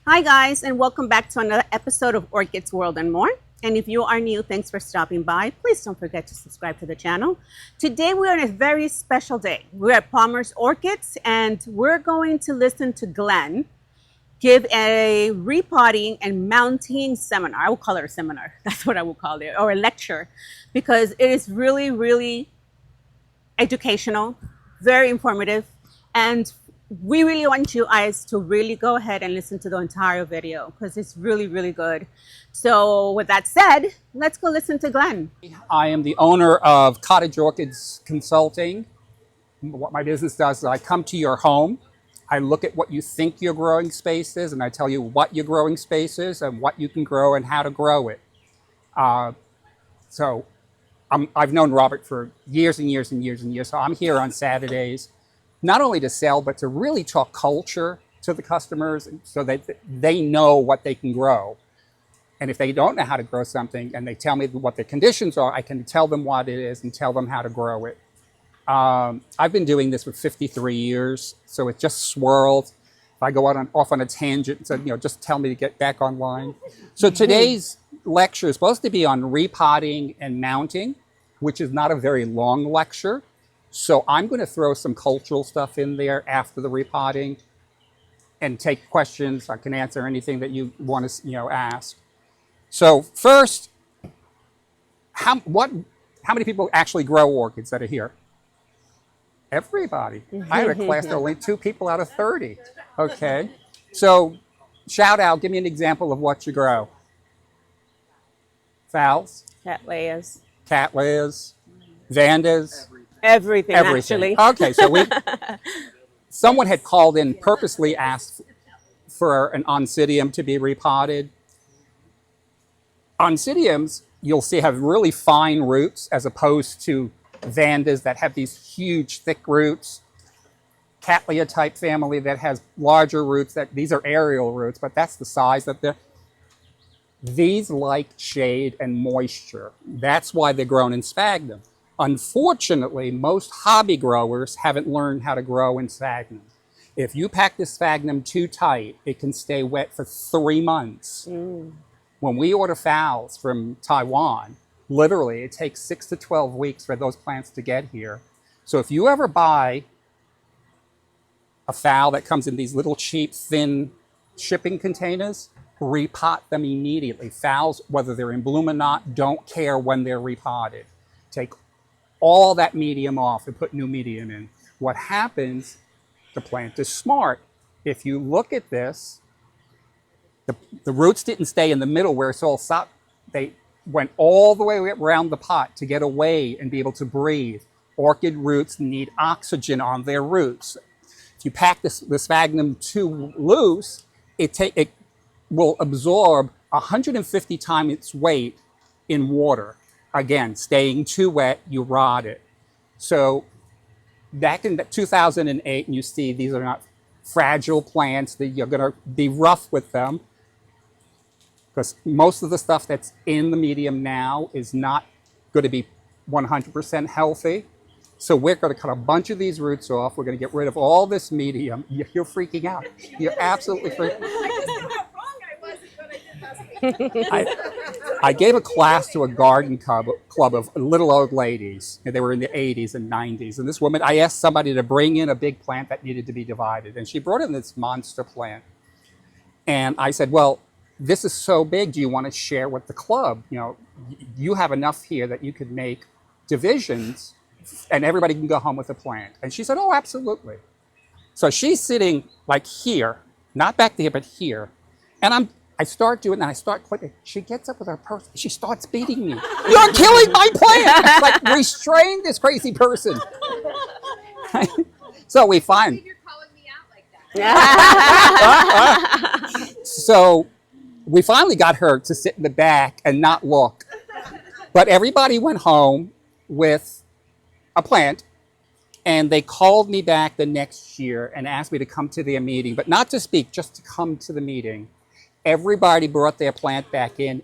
Hi guys, and welcome back to another episode of Orchids World and More. And if you are new, thanks for stopping by. Please don't forget to subscribe to the channel. Today we are on a very special day. We're at Palmer's Orchids and we're going to listen to Glen give a repotting and mounting seminar. I will call it a seminar. That's what I will call it, or a lecture, because it is really, really educational, very informative, and we really want you guys to really go ahead and listen to the entire video because it's really, really good. So with that said, let's go listen to Glen. I am the owner of Cottage Orchids Consulting. What my business does is I come to your home, I look at what you think your growing space is, and I tell you what your growing space is and what you can grow and how to grow it. I've known Robert for years and years and years and years, so I'm here on Saturdays, not only to sell, but to really talk culture to the customers so that they know what they can grow. And if they don't know how to grow something and they tell me what the conditions are, I can tell them what it is and tell them how to grow it. I've been doing this for 53 years, so it just swirled. If I go off on a tangent, so, just tell me to get back online. So today's lecture is supposed to be on repotting and mounting, which is not a very long lecture. So I'm going to throw some cultural stuff in there after the repotting and take questions. I can answer anything that you want to, ask. So first, how many people actually grow orchids that are here? Everybody. I had a class that only 2 people out of 30. Okay. So shout out, give me an example of what you grow. Phals? Cattleyas. Cattleyas. Vandas. Everything, actually. Okay, so someone had called in, purposely asked for an oncidium to be repotted. Oncidiums, you'll see, have really fine roots as opposed to Vandas that have these huge, thick roots. Cattleya type family that has larger roots. These are aerial roots, but that's the size that they're. These like shade and moisture. That's why they're grown in sphagnum. Unfortunately, most hobby growers haven't learned how to grow in sphagnum. If you pack the sphagnum too tight, it can stay wet for 3 months. When we order phals from Taiwan, literally it takes 6 to 12 weeks for those plants to get here. So if you ever buy a phal that comes in these little cheap, thin shipping containers, repot them immediately. Phals, whether they're in bloom or not, don't care when they're repotted. Take all that medium off and put new medium in. What happens, the plant is smart. If you look at this, the roots didn't stay in the middle where it's all soft. They went all the way around the pot to get away and be able to breathe. Orchid roots need oxygen on their roots. If you pack the sphagnum too loose, it will absorb 150 times its weight in water. Again, staying too wet, you rot it. So back in 2008, and you see these are not fragile plants, that you're going to be rough with them because most of the stuff that's in the medium now is not going to be 100% healthy. So we're going to cut a bunch of these roots off. We're going to get rid of all this medium. You're freaking out. You're absolutely freaking out. I gave a class to a garden club of little old ladies. They were in the 80s and 90s. And this woman, I asked somebody to bring in a big plant that needed to be divided. And she brought in this monster plant. And I said, well, this is so big. Do you want to share with the club? You have enough here that you could make divisions and everybody can go home with a plant. And she said, oh, absolutely. So she's sitting like here, not back there, but here. And I start doing that. I start clicking. She gets up with her purse. She starts beating me. You're killing my plant. It's like, restrain this crazy person. So we find. You're calling me out like that. So we finally got her to sit in the back and not look. But everybody went home with a plant. And they called me back the next year and asked me to come to their meeting, but not to speak, just to come to the meeting. Everybody brought their plant back in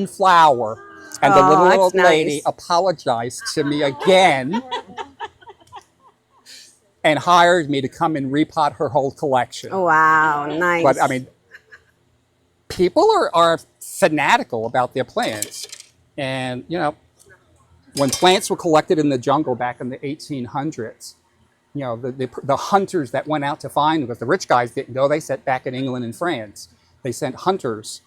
flower. And the little old lady apologized to me again and hired me to come and repot her whole collection. Wow, nice. But I mean, people are fanatical about their plants. And, you know, when plants were collected in the jungle back in the 1800s, you know, the hunters that went out to find them, because the rich guys didn't go, they sent back in England and France. They sent hunters.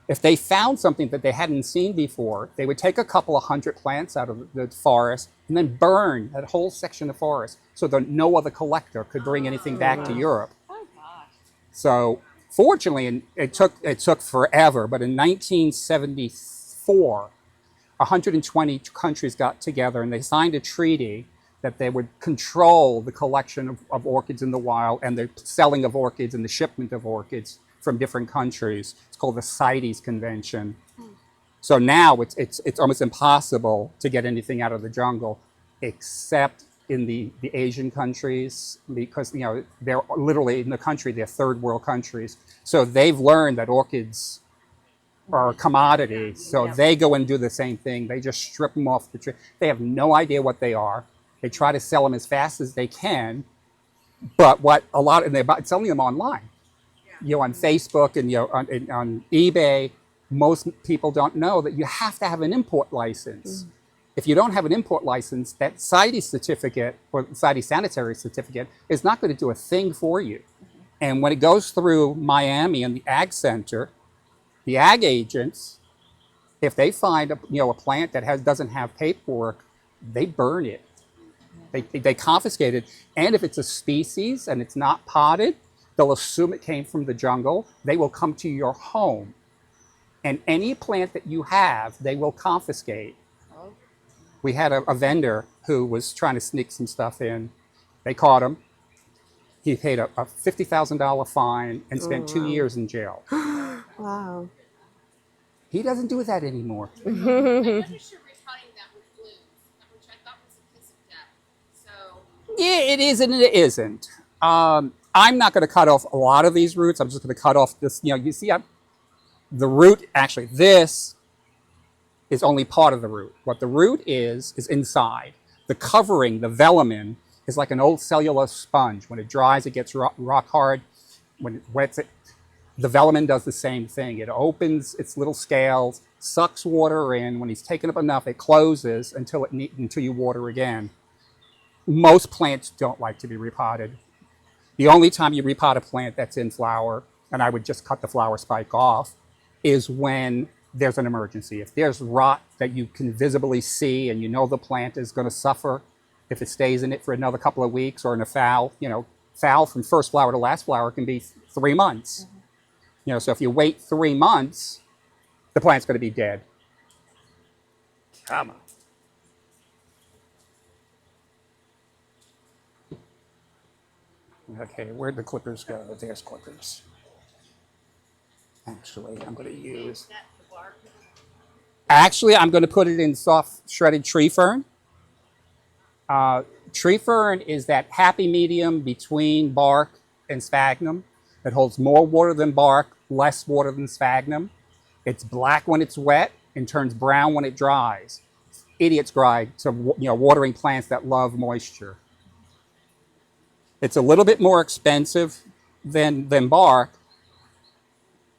If they found something that they hadn't seen before, they would take a couple of hundred plants out of the forest and then burn that whole section of forest so that no other collector could bring anything back to Europe. Oh gosh. So fortunately, and it took forever, but in 1974, 120 countries got together and they signed a treaty that they would control the collection of orchids in the wild and the selling of orchids and the shipment of orchids from different countries. It's called the CITES Convention. So now it's almost impossible to get anything out of the jungle except in the Asian countries, because, you know, they're literally in the country, they're third world countries. So they've learned that orchids are a commodity. So they go and do the same thing. They just strip them off the tree. They have no idea what they are. They try to sell them as fast as they can. But and they're selling them online. You know, on Facebook and, you know, on eBay. Most people don't know that you have to have an import license. If you don't have an import license, that CITES certificate or CITES sanitary certificate is not going to do a thing for you. And when it goes through Miami and the Ag Center, the ag agents, if they find a plant that doesn't have paperwork, they burn it. They confiscate it. And if it's a species and it's not potted, they'll assume it came from the jungle. They will come to your home. And any plant that you have, they will confiscate. We had a vendor who was trying to sneak some stuff in. They caught him. He paid a $50,000 fine and spent 2 years in jail. Wow. He doesn't do that anymore. I noticed you're repotting that with blooms, which I thought was a kiss of death. So Yeah, it is and it isn't. I'm not going to cut off a lot of these roots. I'm just going to cut off this. You know, you see, the root, actually, this is only part of the root. What the root is inside. The covering, the velamen, is like an old cellulose sponge. When it dries, it gets rock hard. When it wets it, the velamen does the same thing. It opens its little scales, sucks water in. When it's taken up enough, it closes until you water again. Most plants don't like to be repotted. The only time you repot a plant that's in flower, and I would just cut the flower spike off, is when there's an emergency. If there's rot that you can visibly see and you know the plant is going to suffer if it stays in it for another couple of weeks, or in a foul, foul from first flower to last flower can be 3 months. So if you wait 3 months, the plant's going to be dead. Come on. Okay, where'd the clippers go? There's clippers. Actually, I'm going to use... Actually, I'm going to put it in soft shredded tree fern. Tree fern is that happy medium between bark and sphagnum. It holds more water than bark, less water than sphagnum. It's black when it's wet and turns brown when it dries. Idiots guide to watering plants that love moisture. It's a little bit more expensive than bark,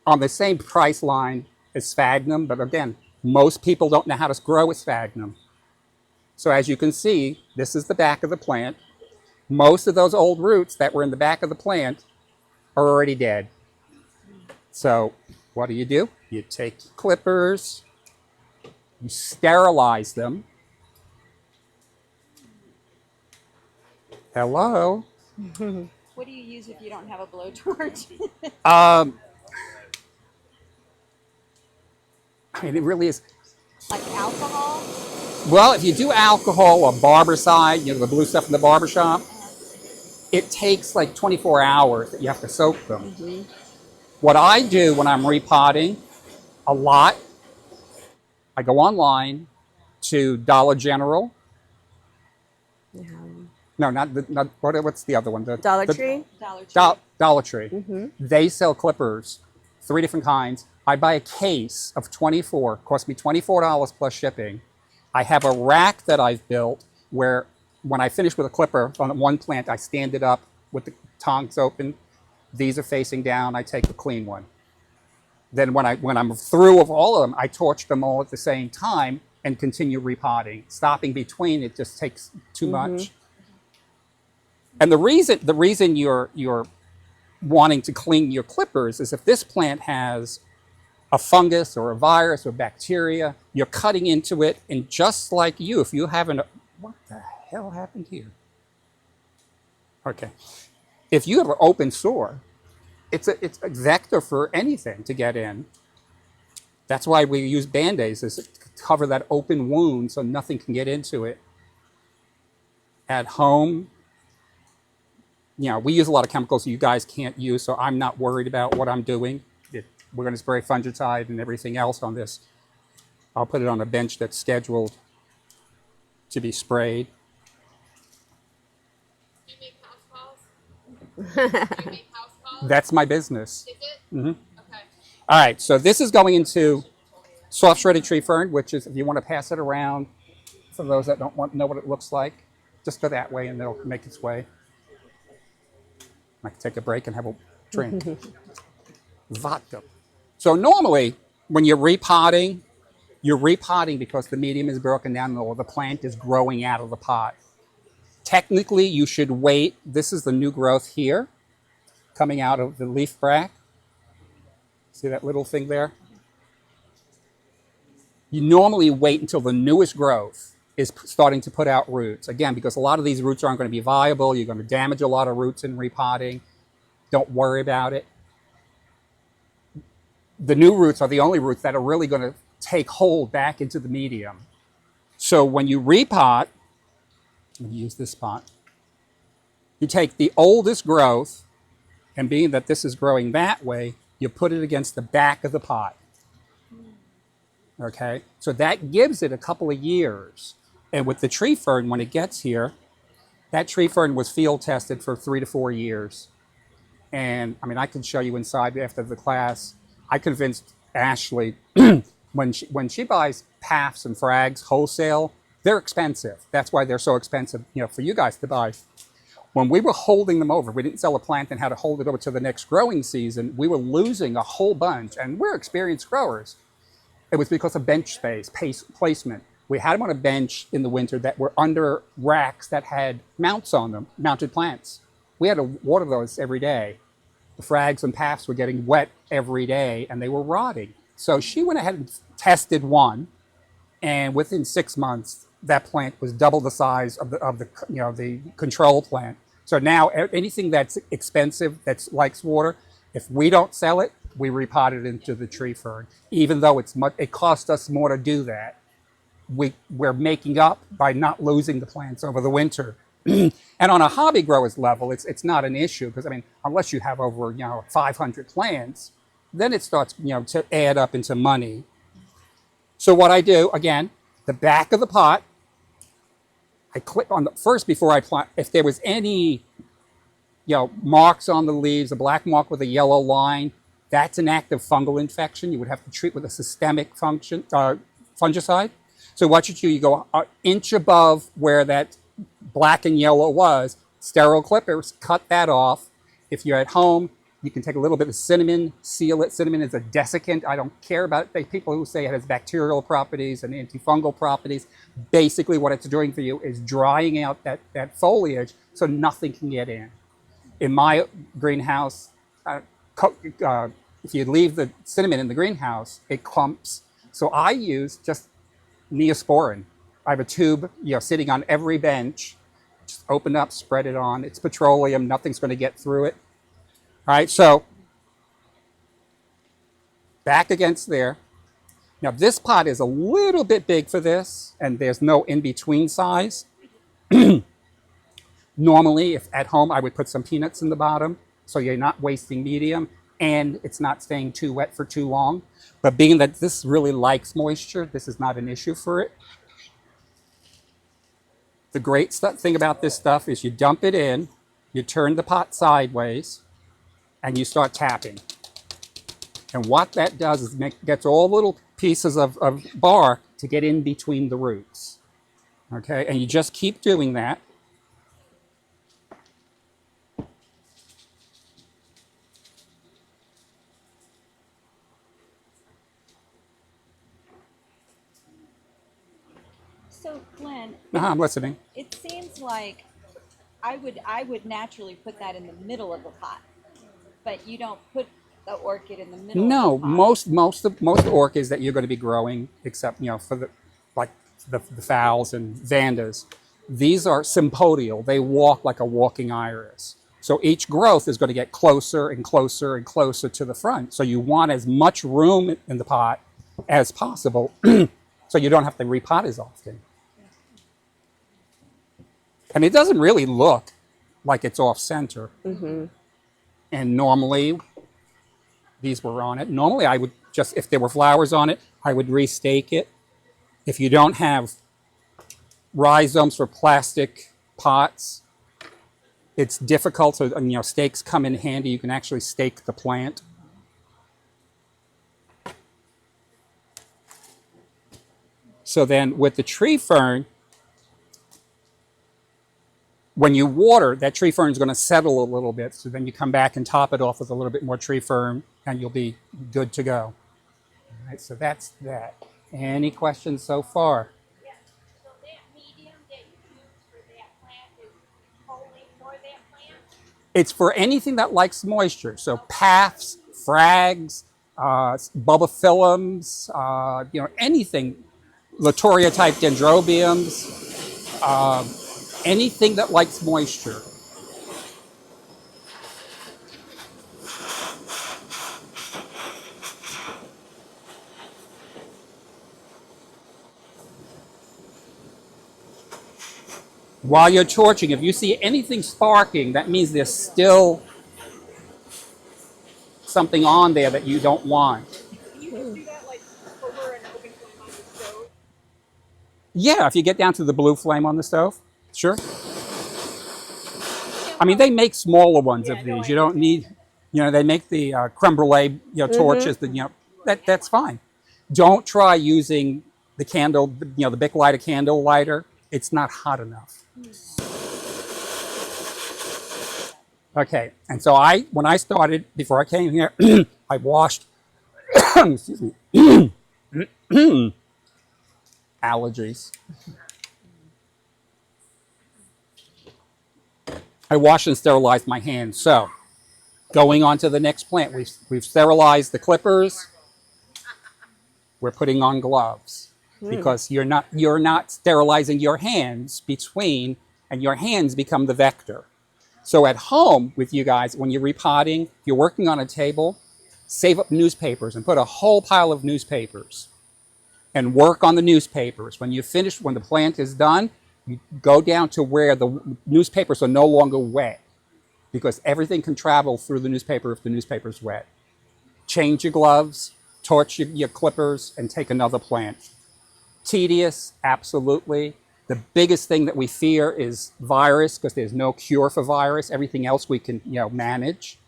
on the same price line as sphagnum, but again, most people don't know how to grow a sphagnum. So as you can see, this is the back of the plant. Most of those old roots that were in the back of the plant are already dead. So what do? You take clippers, you sterilize them. Hello? what do you use if you don't have a blowtorch? I mean, it really is. Like alcohol? Well, if you do alcohol or barbicide, the blue stuff in the barbershop, it takes like 24 hours that you have to soak them. What I do when I'm repotting a lot, I go online to Dollar General. No, what's the other one? Dollar Tree? Dollar Tree. Dollar Tree. They sell clippers, 3 different kinds. I buy a case of 24, cost me $24 plus shipping. I have a rack that I've built where when I finish with a clipper on one plant, I stand it up with the tongs open. These are facing down. I take the clean one. Then when I'm through with all of them, I torch them all at the same time and continue repotting. Stopping between it just takes too much. And the reason you're wanting to clean your clippers is if this plant has a fungus or a virus or bacteria, you're cutting into it, and just like you, if you haven't, what the hell happened here? Okay, if you have an open sore, it's a vector for anything to get in. That's why we use Band-Aids, is to cover that open wound so nothing can get into it. At home, we use a lot of chemicals you guys can't use, so I'm not worried about what I'm doing. We're going to spray fungicide and everything else on this. I'll put it on a bench that's scheduled to be sprayed. Do you make house calls? Do you make house calls? That's my business. Is it? Mm-hmm. Okay. All right, so this is going into soft shredded tree fern, which is, if you want to pass it around, for those that don't know what it looks like, just go that way and it'll make its way. I can take a break and have a drink. Vodka. So normally, when you're repotting because the medium is broken down or the plant is growing out of the pot. Technically, you should wait. This is the new growth here, coming out of the leaf bract. See that little thing there? You normally wait until the newest growth is starting to put out roots. Again, because a lot of these roots aren't going to be viable. You're going to damage a lot of roots in repotting. Don't worry about it. The new roots are the only roots that are really going to take hold back into the medium. So when you repot, let me use this pot, you take the oldest growth, and being that this is growing that way, you put it against the back of the pot. Okay, so that gives it a couple of years. And with the tree fern, when it gets here, that tree fern was field tested for 3 to 4 years. And I mean, I can show you inside after the class. I convinced Ashley when she buys PAFs and frags wholesale, they're expensive. That's why they're so expensive, for you guys to buy. When we were holding them over, we didn't sell a plant and had to hold it over to the next growing season. We were losing a whole bunch, and we're experienced growers. It was because of bench space, placement. We had them on a bench in the winter that were under racks that had mounts on them, mounted plants. We had to water those every day. The frags and PAFs were getting wet every day, and they were rotting. So she went ahead and tested one, and within 6 months, that plant was double the size of the control plant. So now anything that's expensive, that likes water, if we don't sell it, we repot it into the tree fern. Even though it costs us more to do that, we're making up by not losing the plants over the winter. And on a hobby grower's level, it's not an issue, because I mean, unless you have over 500 plants, then it starts to add up into money. So what I do, again, the back of the pot, I click on the first before I plant. If there was any marks on the leaves, a black mark with a yellow line, that's an active fungal infection. You would have to treat with a systemic fungicide. So what you do, you go an inch above where that black and yellow was, sterile clippers, cut that off. If you're at home, you can take a little bit of cinnamon, seal it. Cinnamon is a desiccant. I don't care about it. There are people who say it has bacterial properties and antifungal properties. Basically, what it's doing for you is drying out that foliage so nothing can get in. In my greenhouse, if you leave the cinnamon in the greenhouse, it clumps. So I use just Neosporin. I have a tube, sitting on every bench. Just open up, spread it on. It's petroleum. Nothing's going to get through it. All right, so back against there. Now this pot is a little bit big for this, and there's no in-between size. Normally, if at home, I would put some peanuts in the bottom, so you're not wasting medium, and it's not staying too wet for too long. But being that this really likes moisture, this is not an issue for it. The great thing about this stuff is you dump it in, you turn the pot sideways, and you start tapping. And what that does is gets all little pieces of bark to get in between the roots. Okay, and you just keep doing that. So, Glenn, I'm listening. it seems like I would naturally put that in the middle of the pot, but you don't put the orchid in the middle No, of the pot. most orchids that you're going to be growing, except for the like the phals and vandas, these are sympodial. They walk like a walking iris. So each growth is going to get closer and closer and closer to the front. So you want as much room in the pot as possible, so you don't have to repot as often. And it doesn't really look like it's off center. And normally these were on it. Normally I would just, if there were flowers on it, I would restake it. If you don't have rhizomes for plastic pots, it's difficult. So, stakes come in handy. You can actually stake the plant. So then with the tree fern, when you water, that tree fern is going to settle a little bit. So then you come back and top it off with a little bit more tree fern, and you'll be good to go. All right, so that's that. Any questions so far? Yeah. So that medium that you use for that plant is only for that plant? It's for anything that likes moisture. So paths, frags, bulbophyllums, anything, Latoria type dendrobiums, anything that likes moisture. While you're torching, if you see anything sparking, that means there's still something on there that you don't want. Can you just do that like over an open flame on the stove? Yeah, if you get down to the blue flame on the stove, sure. I mean, they make smaller ones of these. You don't need, they make the creme brulee, torches. That's fine. Don't try using the candle, the Bic lighter candle lighter. It's not hot enough. Okay, and so when I started, before I came here, I washed, excuse me, allergies. I washed and sterilized my hands. So, going on to the next plant, we've sterilized the clippers. We're putting on gloves because you're not sterilizing your hands between, and your hands become the vector. So at home with you guys, when you're repotting, you're working on a table, save up newspapers and put a whole pile of newspapers and work on the newspapers. When you finish, when the plant is done, you go down to where the newspapers are no longer wet, because everything can travel through the newspaper if the newspaper's wet. Change your gloves, torch your clippers, and take another plant. Tedious, absolutely. The biggest thing that we fear is virus, because there's no cure for virus. Everything else we can, manage.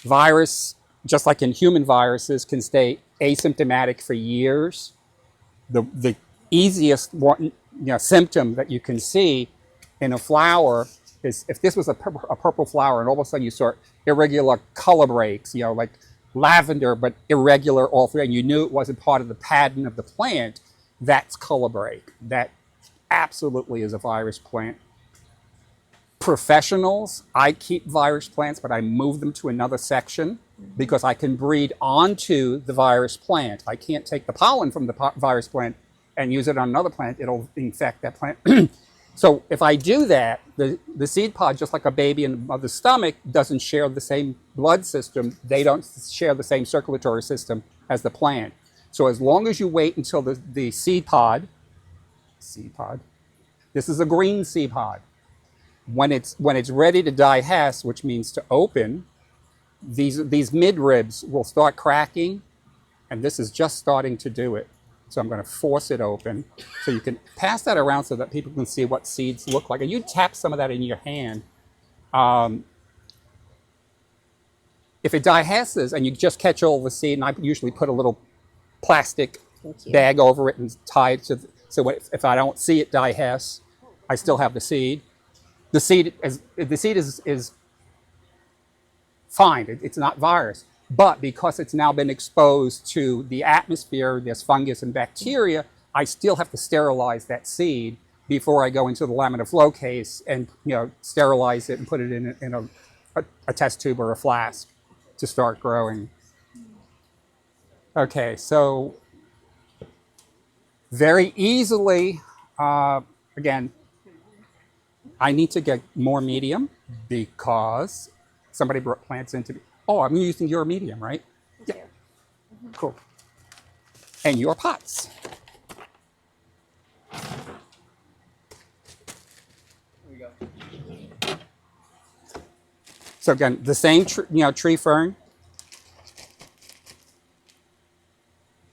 Virus, just like in human viruses, can stay asymptomatic for years. The easiest one, symptom that you can see in a flower is if this was a purple flower and all of a sudden you saw irregular color breaks, like lavender, but irregular all through, and you knew it wasn't part of the pattern of the plant, that's color break. That absolutely is a virus plant. Professionals, I keep virus plants, but I move them to another section because I can breed onto the virus plant. I can't take the pollen from the virus plant and use it on another plant. It'll infect that plant. So if I do that, the seed pod, just like a baby in the mother's stomach, doesn't share the same blood system. They don't share the same circulatory system as the plant. So as long as you wait until the seed pod, this is a green seed pod. When it's ready to dihes, which means to open, these midribs will start cracking, and this is just starting to do it. So I'm going to force it open. So you can pass that around so that people can see what seeds look like. And you tap some of that in your hand. If it diheses and you just catch all the seed, and I usually put a little plastic bag over it and tie it to, so if I don't see it dihes, I still have the seed. The seed is fine. It's not virus. But because it's now been exposed to the atmosphere, there's fungus and bacteria, I still have to sterilize that seed before I go into the laminar flow case and sterilize it and put it in a test tube or a flask to start growing. Okay, so very easily, again, I need to get more medium because somebody brought plants into me. Oh, I'm using your medium, right? Yeah. Cool. And your pots. So again, the same tree fern.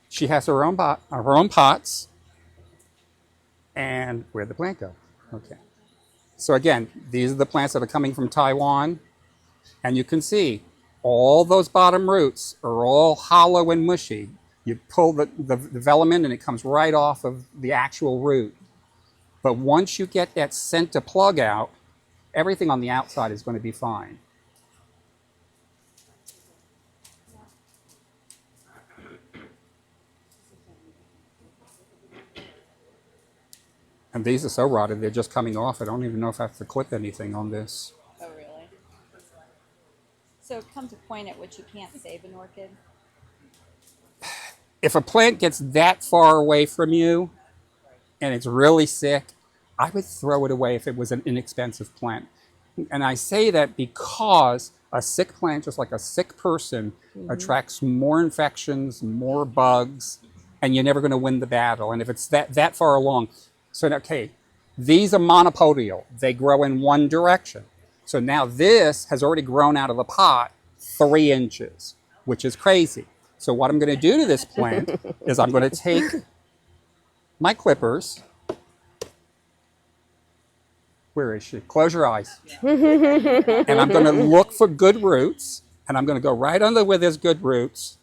She has her own pots. And where'd the plant go? Okay. So again, these are the plants that are coming from Taiwan. And you can see all those bottom roots are all hollow and mushy. You pull the velamen and it comes right off of the actual root. But once you get that center plug out, everything on the outside is going to be fine. And these are so rotted, they're just coming off. I don't even know if I have to clip anything on this. Oh, really? So it comes a point at which you can't save an orchid? If a plant gets that far away from you and it's really sick, I would throw it away if it was an inexpensive plant. And I say that because a sick plant, just like a sick person, attracts more infections, more bugs, and you're never going to win the battle. And if it's that far along, so okay, these are monopodial. They grow in one direction. So now this has already grown out of the pot 3 inches, which is crazy. So what I'm going to do to this plant is I'm going to take my clippers. Where is she? Close your eyes. And I'm going to look for good roots. And I'm going to go right under where there's good roots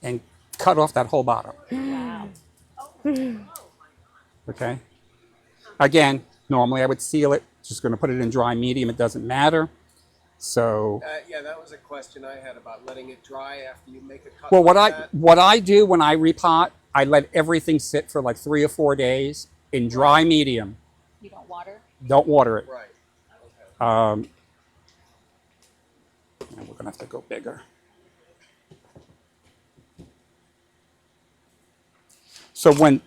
and cut off that whole bottom. Wow. Okay. Again, normally I would seal it. Just going to put it in dry medium. It doesn't matter. So. Yeah, that was a question I had about letting it dry after you make a cut. Well, like what I do when I repot, I let everything sit for like 3 or 4 days in dry medium. You don't water? Don't water it. Right. Okay. And we're gonna have to go bigger. So when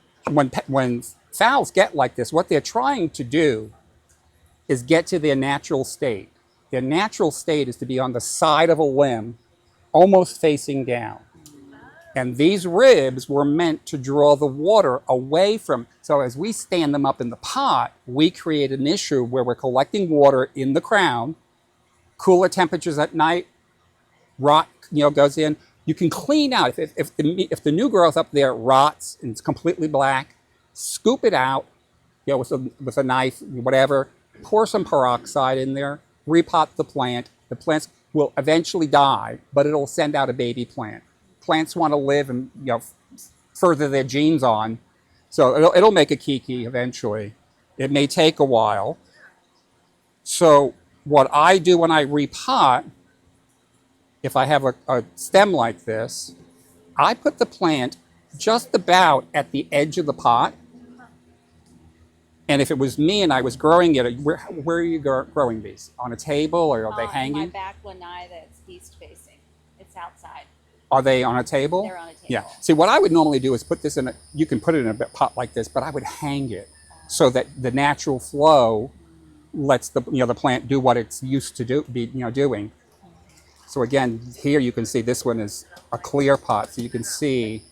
fowls get like this, what they're trying to do is get to their natural state. Their natural state is to be on the side of a limb, almost facing down. And these ribs were meant to draw the water away from. So as we stand them up in the pot, we create an issue where we're collecting water in the crown. Cooler temperatures at night, rot goes in. You can clean out if the new growth up there rots and it's completely black, scoop it out, with a knife, whatever. Pour some peroxide in there. Repot the plant. The plants will eventually die, but it'll send out a baby plant. Plants want to live and further their genes on, so it'll make a kiki eventually. It may take a while. So what I do when I repot, if I have a stem like this, I put the plant just about at the edge of the pot. And if it was me and I was growing it, where are you growing these? On a table, or are they hanging? In my back lanai that's east facing. It's outside. Are they on a table? They're on a table. Yeah. See, what I would normally do is put this in you can put it in a pot like this, but I would hang it so that the natural flow lets the plant do what it's used to doing. So again, here you can see this one is a clear pot, so you can see.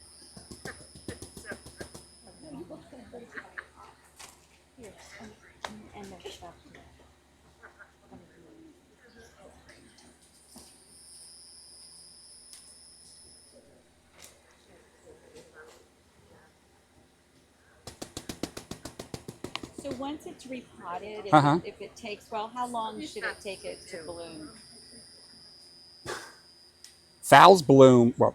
So once it's repotted, if it takes, how long should it take it to bloom? Fowls bloom, well,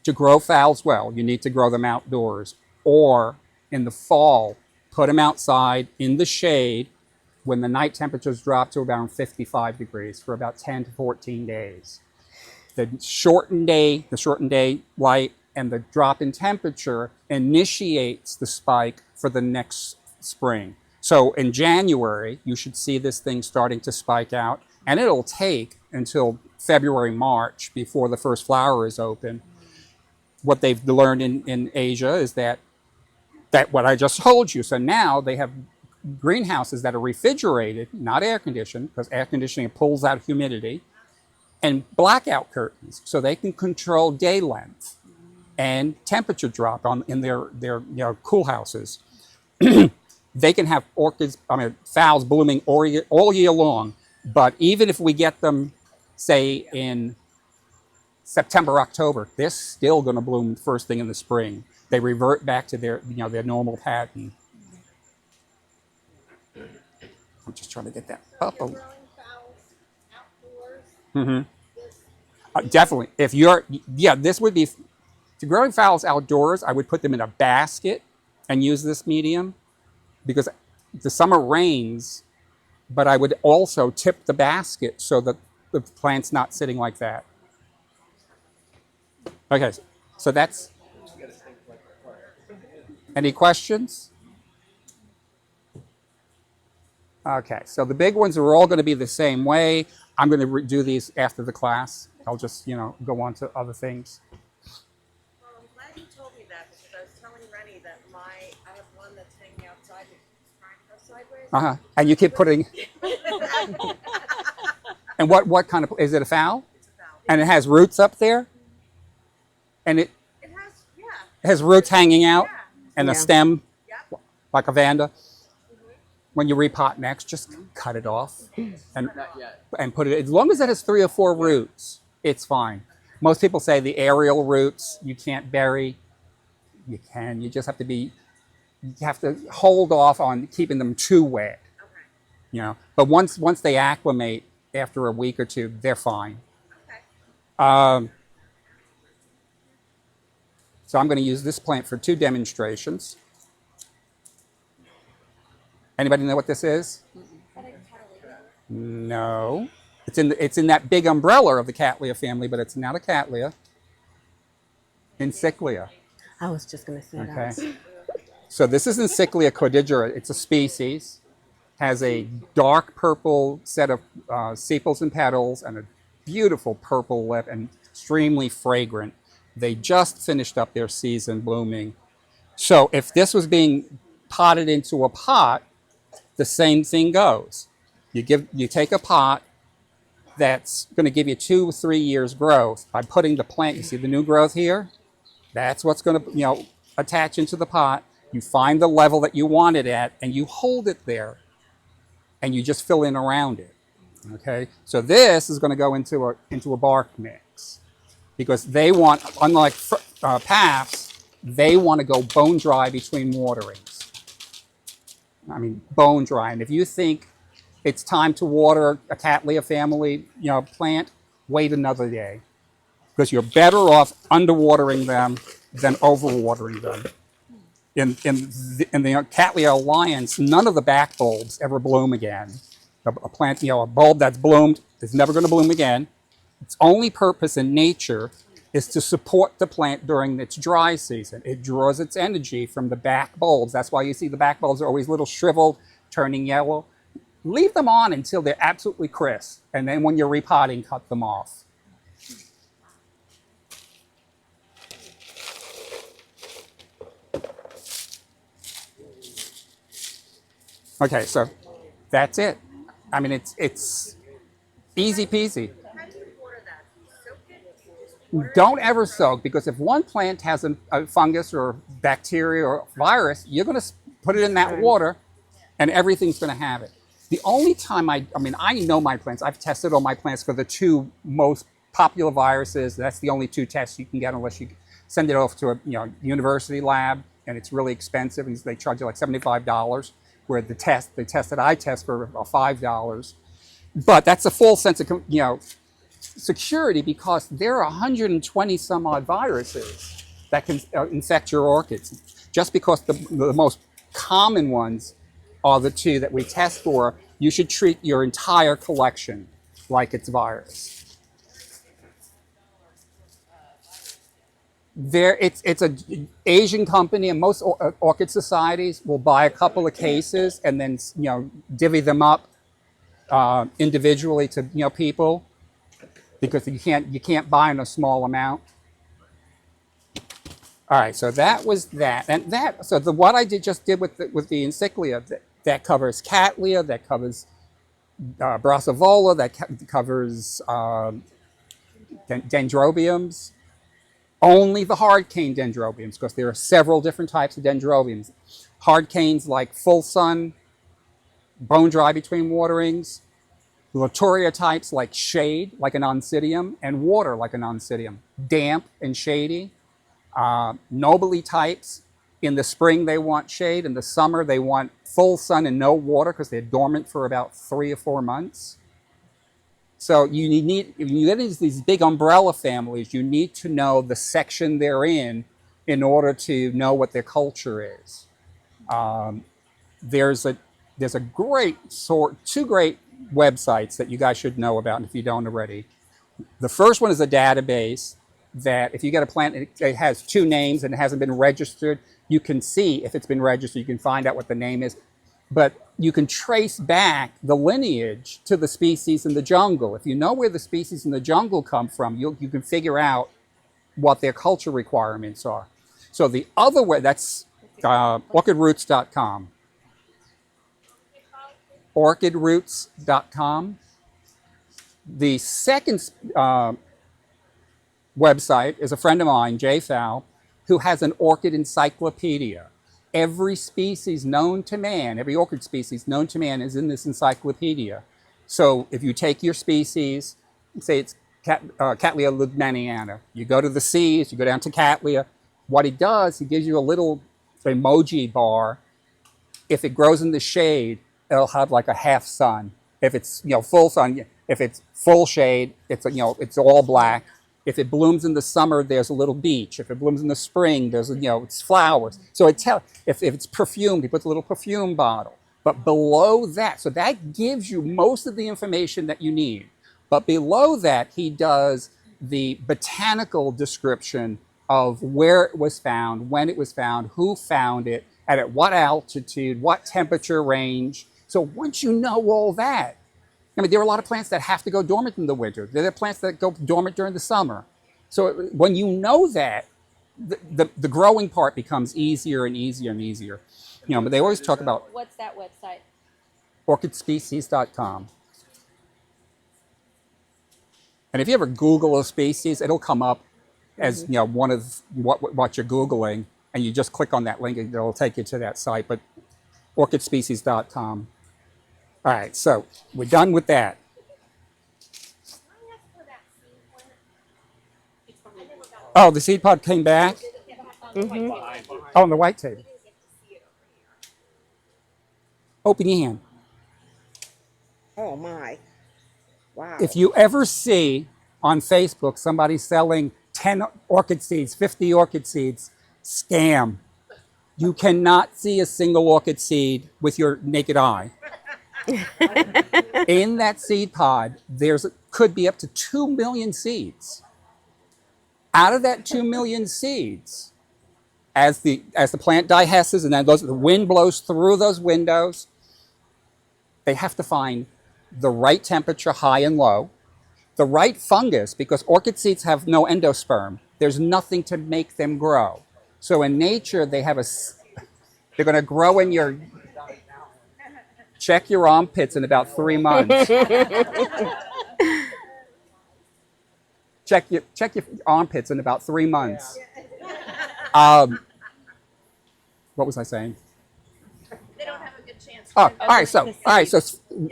to grow fowls well, you need to grow them outdoors. Or in the fall, put them outside in the shade when the night temperatures drop to around 55 degrees for about 10 to 14 days. The shortened day light and the drop in temperature initiates the spike for the next spring. So in January, you should see this thing starting to spike out, and it'll take until February, March before the first flower is open. What they've learned in Asia is that what I just told you. So now they have greenhouses that are refrigerated, not air conditioned, because air conditioning pulls out humidity, and blackout curtains, so they can control day length and temperature drop in their cool houses. They can have phals blooming all year long. But even if we get them, say, in September, October, they're still going to bloom first thing in the spring. They revert back to their normal pattern. I'm just trying to get that up. Growing fowls outdoors. Mm-hmm. Definitely. This would be, to growing fowls outdoors, I would put them in a basket and use this medium, because the summer rains, but I would also tip the basket so that the plant's not sitting like that. Okay, so that's, any questions? Okay, so the big ones are all going to be the same way. I'm going to do these after the class. I'll just, go on to other things. Well, I'm glad you told me that, because I was telling Rennie that I have one that's hanging outside and it's trying to go sideways. And you keep putting. And what kind of, is it a fowl? It's a foul. And it has roots up there? And it Has roots hanging out? Yeah. And a Yeah. stem, Yep. like a vanda? When you repot next, just cut it off and Not yet. put it, as long as it has 3 or 4 roots, it's fine. Most people say the aerial roots you can't bury. You can, you just have to you have to hold off on keeping them too wet. Okay. But once they acclimate after a week or 2, they're fine. Okay. So I'm going to use this plant for 2 demonstrations. Anybody know what this is? No. It's in that big umbrella of the Cattleya family, but it's not a Cattleya. Encyclia. I was just going to say Okay. that. So this is Encyclia cordigera. It's a species. Has a dark purple set of sepals and petals and a beautiful purple lip and extremely fragrant. They just finished up their season blooming. So if this was being potted into a pot, the same thing goes. You take a pot that's going to give you 2 or 3 years growth by putting the plant. You see the new growth here? That's what's going to attach into the pot. You find the level that you want it at, and you hold it there, and you just fill in around it. Okay. So this is going to go into a bark mix, because they want, unlike paths, they want to go bone dry between waterings. I mean, bone dry. And if you think it's time to water a Cattleya family, plant, wait another day, because you're better off underwatering them than overwatering them. In the Cattleya Alliance, none of the back bulbs ever bloom again. A plant, a bulb that's bloomed is never going to bloom again. Its only purpose in nature is to support the plant during its dry season. It draws its energy from the back bulbs. That's why you see the back bulbs are always little shriveled, turning yellow. Leave them on until they're absolutely crisp, and then when you're repotting, cut them off. Okay, so that's it. I mean, it's easy peasy. How do you water that? Do you soak it? Do you just water it? Don't ever soak, because if one plant has a fungus or bacteria or virus, you're going to put it in that water, and everything's going to have it. The only time I know my plants. I've tested all my plants for the 2 most popular viruses. That's the only 2 tests you can get unless you send it off to a university lab, and it's really expensive, and they charge you like $75. Where the test that I test for $5. But that's a full sense of security, because there are 120 some odd viruses that can infect your orchids. Just because the most common ones are the 2 that we test for, you should treat your entire collection like it's virus. It's a Asian company, and most orchid societies will buy a couple of cases and then divvy them up individually to people, because you can't buy in a small amount. All right, so that was that, and so what I just did with the encyclia, that covers Cattleya, that covers Brassavola, that covers dendrobiums. Only the hard cane dendrobiums, because there are several different types of dendrobiums. Hard canes like full sun, bone dry between waterings. Latoria types like shade, like an oncidium, and water, like an oncidium. Damp and shady. Nobile types, in the spring they want shade, in the summer they want full sun and no water, because they're dormant for about 3 or 4 months. So if you get into these big umbrella families, you need to know the section they're in order to know what their culture is. There's a great two great websites that you guys should know about if you don't already. The first one is a database that if you get a plant, it has 2 names and it hasn't been registered, you can see if it's been registered, you can find out what the name is. But you can trace back the lineage to the species in the jungle. If you know where the species in the jungle come from, you can figure out what their culture requirements are. So the other way, that's orchidroots.com. Orchidroots.com. The second website is a friend of mine, Jay Fowl, who has an orchid encyclopedia. Every species known to man, every orchid species known to man is in this encyclopedia. So if you take your species, say it's Cattleya ludmaniana, you go to the C's, you go down to Cattleya. What he does, he gives you a little emoji bar. If it grows in the shade, it'll have like a half sun. If it's full sun, if it's full shade, it's it's all black. If it blooms in the summer, there's a little beach. If it blooms in the spring, there's it's flowers. So if it's perfumed, he puts a little perfume bottle. But below that, so that gives you most of the information that you need. But below that, he does the botanical description of where it was found, when it was found, who found it, and at what altitude, what temperature range. So once you know all that, I mean, there are a lot of plants that have to go dormant in the winter. There are plants that go dormant during the summer. So when you know that, the growing part becomes easier and easier and easier. But they always talk about What's that website? orchidspecies.com. And if you ever Google a species, it'll come up as one of what you're Googling, and you just click on that link and it'll take you to that site. But orchidspecies.com. All right, so we're done with that. Oh, the seed pod came back? Mm-hmm. Oh, on the white table. Open your hand. Oh my. Wow. If you ever see on Facebook somebody selling 10 orchid seeds, 50 orchid seeds, scam. You cannot see a single orchid seed with your naked eye. In that seed pod, could be up to 2 million seeds. Out of that 2 million seeds, as the plant digestes and then the wind blows through those windows, they have to find the right temperature, high and low, the right fungus, because orchid seeds have no endosperm. There's nothing to make them grow. So in nature, they're going to grow in your. Check your armpits in about 3 months. Check your armpits in about 3 months. What was I saying? They don't have a good chance. Oh, all right. So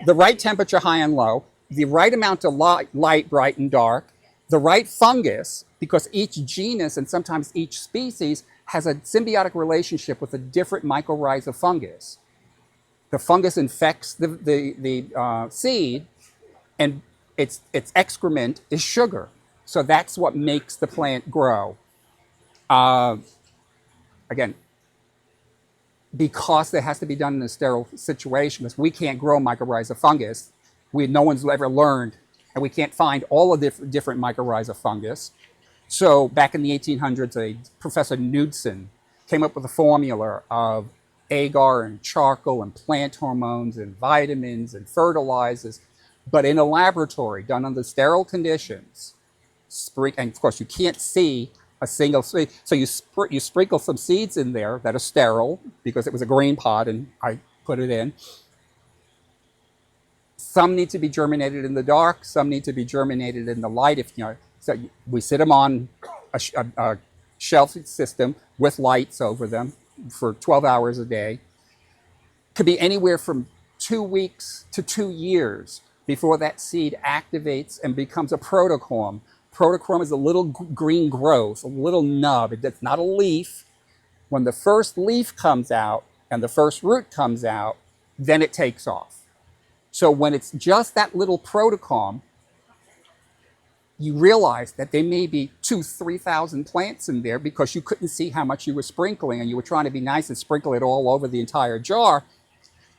the right temperature, high and low, the right amount of light, bright and dark, the right fungus, because each genus and sometimes each species has a symbiotic relationship with a different mycorrhiza fungus. The fungus infects the seed, and its excrement is sugar. So that's what makes the plant grow. Again, because it has to be done in a sterile situation, because we can't grow mycorrhiza fungus, no one's ever learned, and we can't find all of the different mycorrhiza fungus. So back in the 1800s, Professor Knudsen came up with a formula of agar and charcoal and plant hormones and vitamins and fertilizers, but in a laboratory done under sterile conditions. And of course, you can't see a single seed. So you sprinkle some seeds in there that are sterile because it was a grain pod and I put it in. Some need to be germinated in the dark. Some need to be germinated in the light. So we sit them on a shelf system with lights over them for 12 hours a day. Could be anywhere from 2 weeks to 2 years before that seed activates and becomes a protocorm. Protocorm is a little green growth, a little nub. It's not a leaf. When the first leaf comes out and the first root comes out, then it takes off. So when it's just that little protocorm, you realize that there may be 2,000-3,000 plants in there because you couldn't see how much you were sprinkling and you were trying to be nice and sprinkle it all over the entire jar.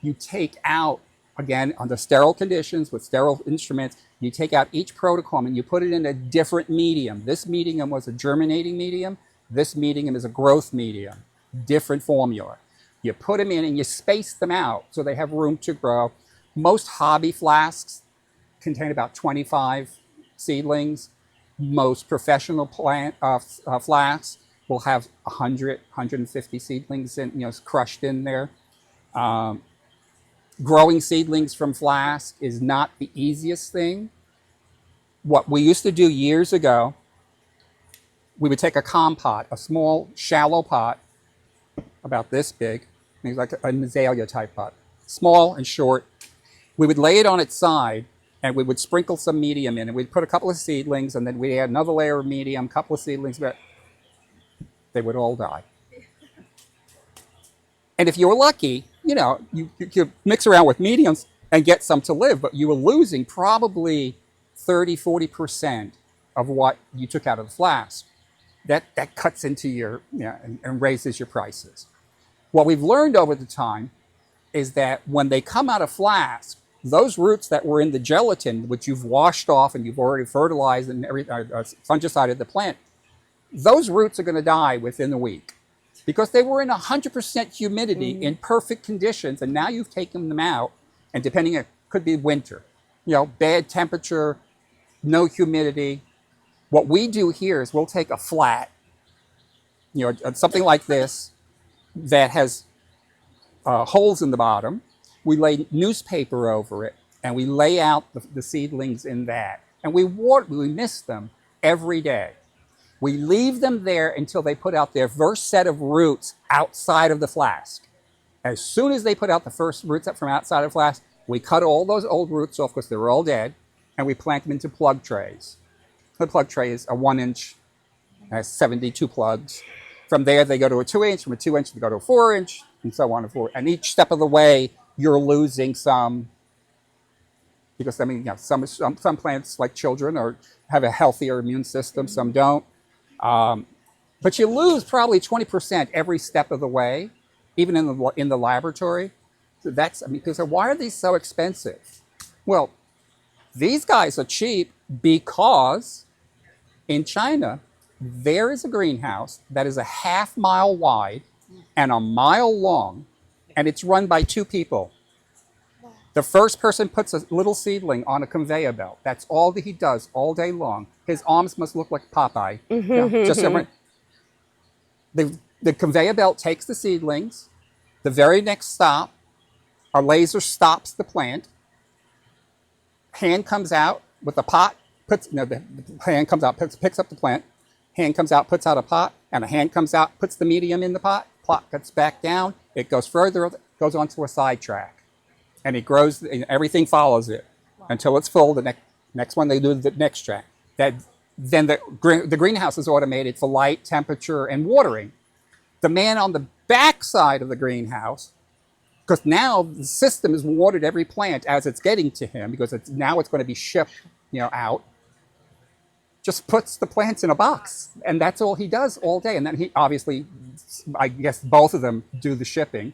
You take out, again, under sterile conditions with sterile instruments, you take out each protocorm and you put it in a different medium. This medium was a germinating medium. This medium is a growth medium. Different formula. You put them in and you space them out so they have room to grow. Most hobby flasks contain about 25 seedlings. Most professional flasks will have 100, 150 seedlings crushed in there. Growing seedlings from flask is not the easiest thing. What we used to do years ago, we would take a compot, a small, shallow pot, about this big, like an azalea type pot, small and short. We would lay it on its side and we would sprinkle some medium in and we'd put a couple of seedlings and then we'd add another layer of medium, a couple of seedlings, but they would all die. And if you were lucky, you could mix around with mediums and get some to live, but you were losing probably 30-40% of what you took out of the flask. That cuts into your, and raises your prices. What we've learned over the time is that when they come out of flask, those roots that were in the gelatin, which you've washed off and you've already fertilized and fungicided the plant, those roots are going to die within a week because they were in 100% humidity in perfect conditions, and now you've taken them out, and depending, it could be winter, bad temperature, no humidity. What we do here is we'll take a flat, something like this that has holes in the bottom. We lay newspaper over it, and we lay out the seedlings in that. And we mist them every day. We leave them there until they put out their first set of roots outside of the flask. As soon as they put out the first roots up from outside of the flask, we cut all those old roots off because they were all dead, and we plant them into plug trays. The plug tray is a 1-inch, has 72 plugs. From there, they go to a 2-inch. From a 2-inch, they go to a 4-inch, and so on and forth. And each step of the way, you're losing some, because some plants, like children, have a healthier immune system. Some don't. But you lose probably 20% every step of the way, even in the laboratory. So because why are these so expensive? Well, these guys are cheap because in China, there is a greenhouse that is a half-mile wide and a mile long, and it's run by 2 people. The first person puts a little seedling on a conveyor belt. That's all that he does all day long. His arms must look like Popeye. The conveyor belt takes the seedlings. The very next stop, a laser stops the plant. Hand comes out with a pot. The hand comes out, picks up the plant. Hand comes out, puts out a pot, and a hand comes out, puts the medium in the pot. Pot gets back down. It goes further, goes onto a side track, and it grows. And everything follows it until it's full. The next one, they do the next track. Then the greenhouse is automated for light, temperature, and watering. The man on the back side of the greenhouse, because now the system is watered every plant as it's getting to him, because now it's going to be shipped, out. Just puts the plants in a box, and that's all he does all day. And then he obviously, I guess both of them do the shipping.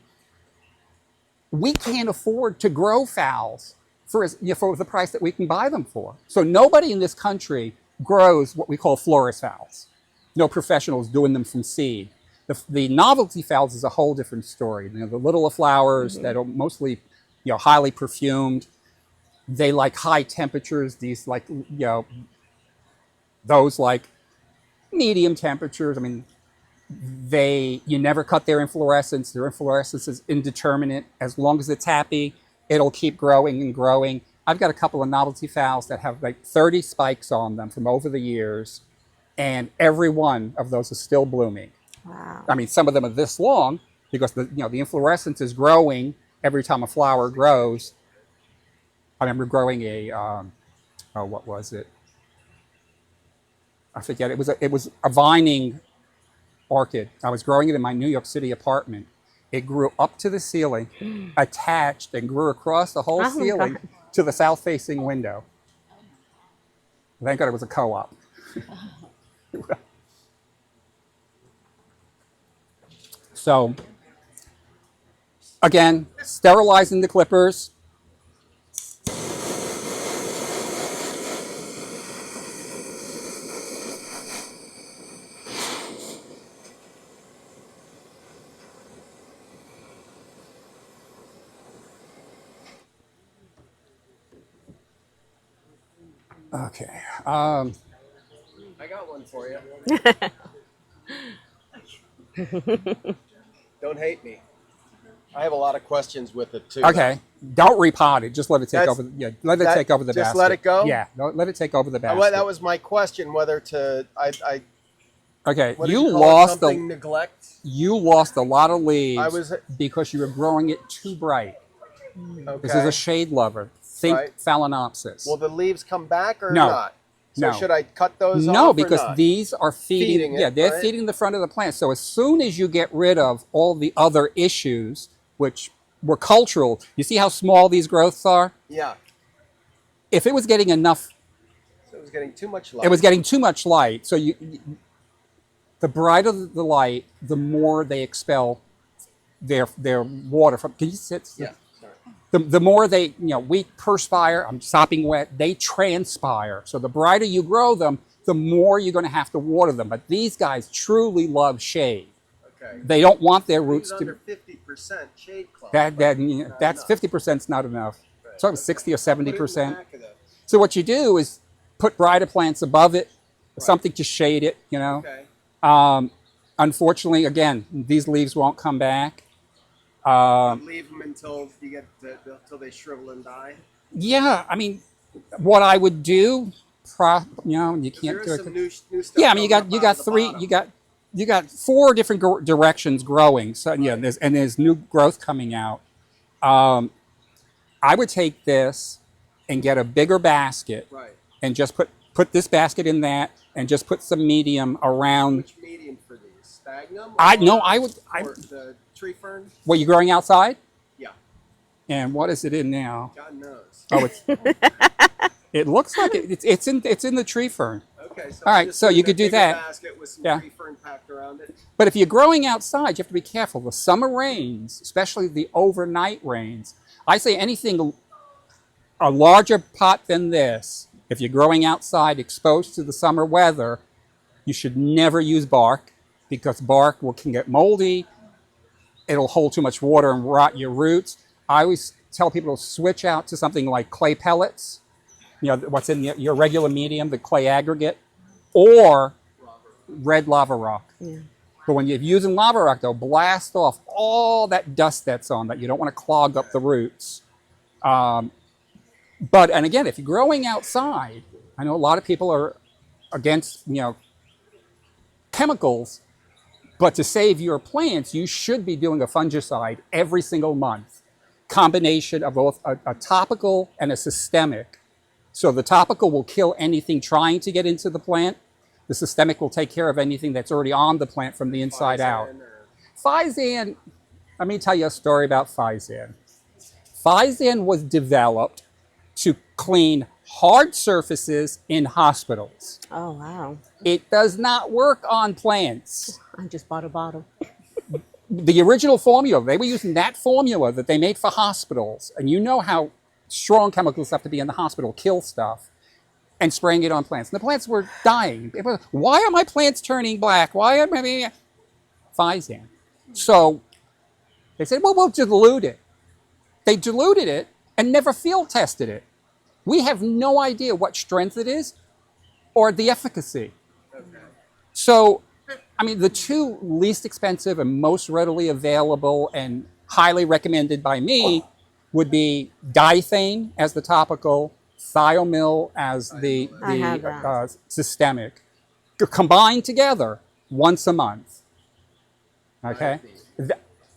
We can't afford to grow fowls for the price that we can buy them for. So nobody in this country grows what we call florist phals. No professionals doing them from seed. The novelty phals is a whole different story. You know, the little flowers that are mostly, you know, highly perfumed. They like high temperatures. These like, you know, those like medium temperatures. I mean, you never cut their inflorescence. Their inflorescence is indeterminate. As long as it's happy, it'll keep growing and growing. I've got a couple of novelty phals that have like 30 spikes on them from over the years, and every one of those is still blooming. Wow. I mean, some of them are this long because the inflorescence is growing every time a flower grows. I remember growing what was it? I forget. It was a vining orchid. I was growing it in my New York City apartment. It grew up to the ceiling, attached, and grew across the whole ceiling to the south-facing window. Thank God it was a co-op. So, again, sterilizing the clippers. Okay. I got one for you. Don't hate me. I have a lot of questions with it too. Okay. Don't repot it. Just let it take over. Yeah, let it take over the basket. Just let it go? Yeah. Let it take over the basket. That was my question, whether to Okay. what did You call it? lost Something neglect. You lost a lot of leaves because you were growing it too bright. Okay. This is a shade lover. Think Phalaenopsis. Will the leaves come back or No. not? So No. should I cut those off? No, or because not? these are feeding. Feeding it, they're right? feeding the front of the plant. So as soon as you get rid of all the other issues, which were cultural, you see how small these growths are? Yeah. If it was getting enough, So it was getting too much light. it was getting too much light. So the brighter the light, the more they expel their water from. Can you sit? Yeah. Sorry. The more they, we perspire, I'm sopping wet, they transpire. So the brighter you grow them, the more you're going to have to water them. But these guys truly love shade. Okay. They don't want their roots These to. under 50% shade clump. That's 50% is not enough. Right. So 60 or Put it in the 70%. back of those. So what you do is put brighter plants above it, something to shade it, Okay. Unfortunately, again, these leaves won't come back. Leave them until you get until they shrivel and die. Yeah, I mean, what I would do, you can't There do is it. some new stuff. Yeah, I mean, coming you up got out of the three, bottom. you got four different directions growing. So yeah, there's new growth coming out. I would take this and get a bigger basket Right. and just put this basket in that and just put some medium around. Which medium for these? Sphagnum? I or would. the tree fern? What, you growing outside? Yeah. And what is it in now? God knows. Oh, it looks like it's in the tree fern. Okay. So All right, just so put you in a could do bigger that. Basket with some Yeah. tree fern packed around it. But if you're growing outside, you have to be careful. The summer rains, especially the overnight rains, I say anything a larger pot than this, if you're growing outside exposed to the summer weather, you should never use bark because bark can get moldy. It'll hold too much water and rot your roots. I always tell people to switch out to something like clay pellets, what's in your regular medium, the clay aggregate, or red lava rock. Yeah. But when you're using lava rock, though, blast off all that dust that's on that. You don't want to clog up the roots. And again, if you're growing outside, I know a lot of people are against, chemicals, but to save your plants, you should be doing a fungicide every single month. Combination of both a topical and a systemic. So the topical will kill anything trying to get into the plant. The systemic will take care of anything that's already on the plant from the inside out. Physand, let me tell you a story about Physand. Physand was developed to clean hard surfaces in hospitals. Oh, wow. It does not work on plants. I just bought a bottle. The original formula, they were using that formula that they made for hospitals. And you know how strong chemicals have to be in the hospital, kill stuff. and spraying it on plants. And the plants were dying. Why are my plants turning black? Why am I... Fizan. So they said, well, we'll dilute it. They diluted it and never field tested it. We have no idea what strength it is or the efficacy. So, I mean, the two least expensive and most readily available and highly recommended by me would be Dithane as the topical, Thiomil as the systemic, combined together once a month. Okay?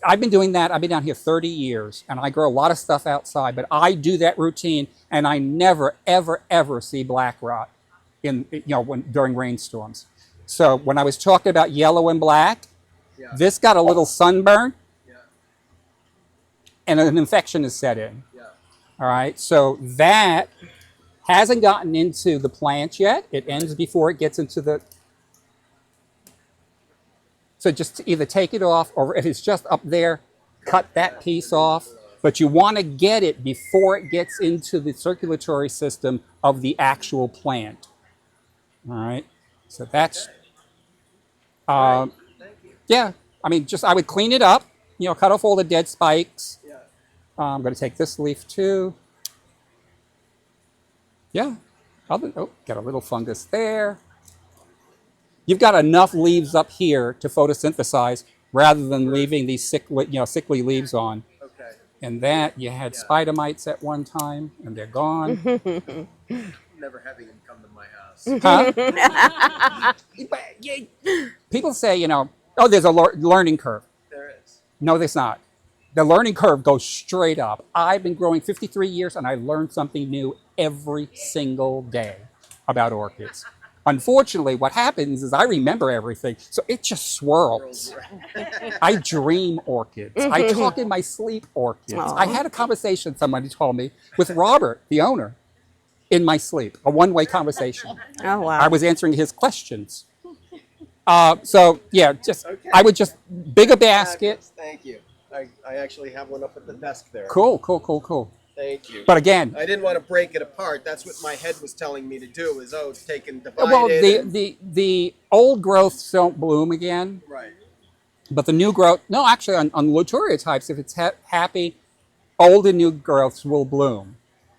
I've been doing that. I've been down here 30 years, and I grow a lot of stuff outside, but I do that routine, and I never, ever, ever see black rot during rainstorms. So when I was talking about yellow and black, this got a little sunburn, and an infection is set in. All right, so that hasn't gotten into the plant yet. It ends before it gets into the... So just either take it off, or if it's just up there, cut that piece off. But you want to get it before it gets into the circulatory system of the actual plant. All right, so that's... yeah, I mean, I would clean it up, cut off all the dead spikes. I'm going to take this leaf too. Yeah. Got a little fungus there. You've got enough leaves up here to photosynthesize rather than leaving these sickly leaves on. Okay. And that, you had spider mites at one time, and they're gone. Never having them come to my house. Huh? People say, oh, there's a learning curve. There is. No, there's not. The learning curve goes straight up. I've been growing 53 years, and I learn something new every single day about orchids. Unfortunately, what happens is I remember everything, so it just swirls. I dream orchids. I talk in my sleep orchids. Aww. I had a conversation, somebody told me, with Robert, the owner, in my sleep. A one-way conversation. Oh, wow. I was answering his questions. So, yeah, I would just, big a basket. Thank you. I actually have one up at the desk there. Cool. Thank you. But again, I didn't want to break it apart. That's what my head was telling me to do, is, take and divide well, it. the old growths don't bloom again. Right. But the new growth, no, actually on Luturia types, if it's happy, old and new growths will bloom.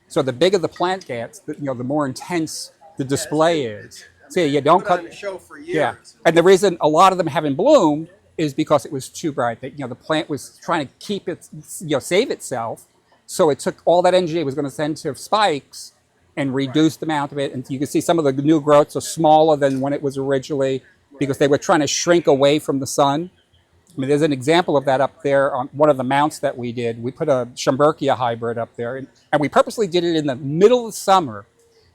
So the bigger the plant gets, the more intense the display is. So you don't cut. On the show for years. Yeah, and the reason a lot of them haven't bloomed is because it was too bright. That the plant was trying to keep it, save itself. So it took all that energy it was going to send to spikes and reduce the amount of it. And you can see some of the new growths are smaller than when it was originally because they were trying to shrink away from the sun. I mean, there's an example of that up there on one of the mounts that we did. We put a Schomburgkia hybrid up there, and we purposely did it in the middle of the summer.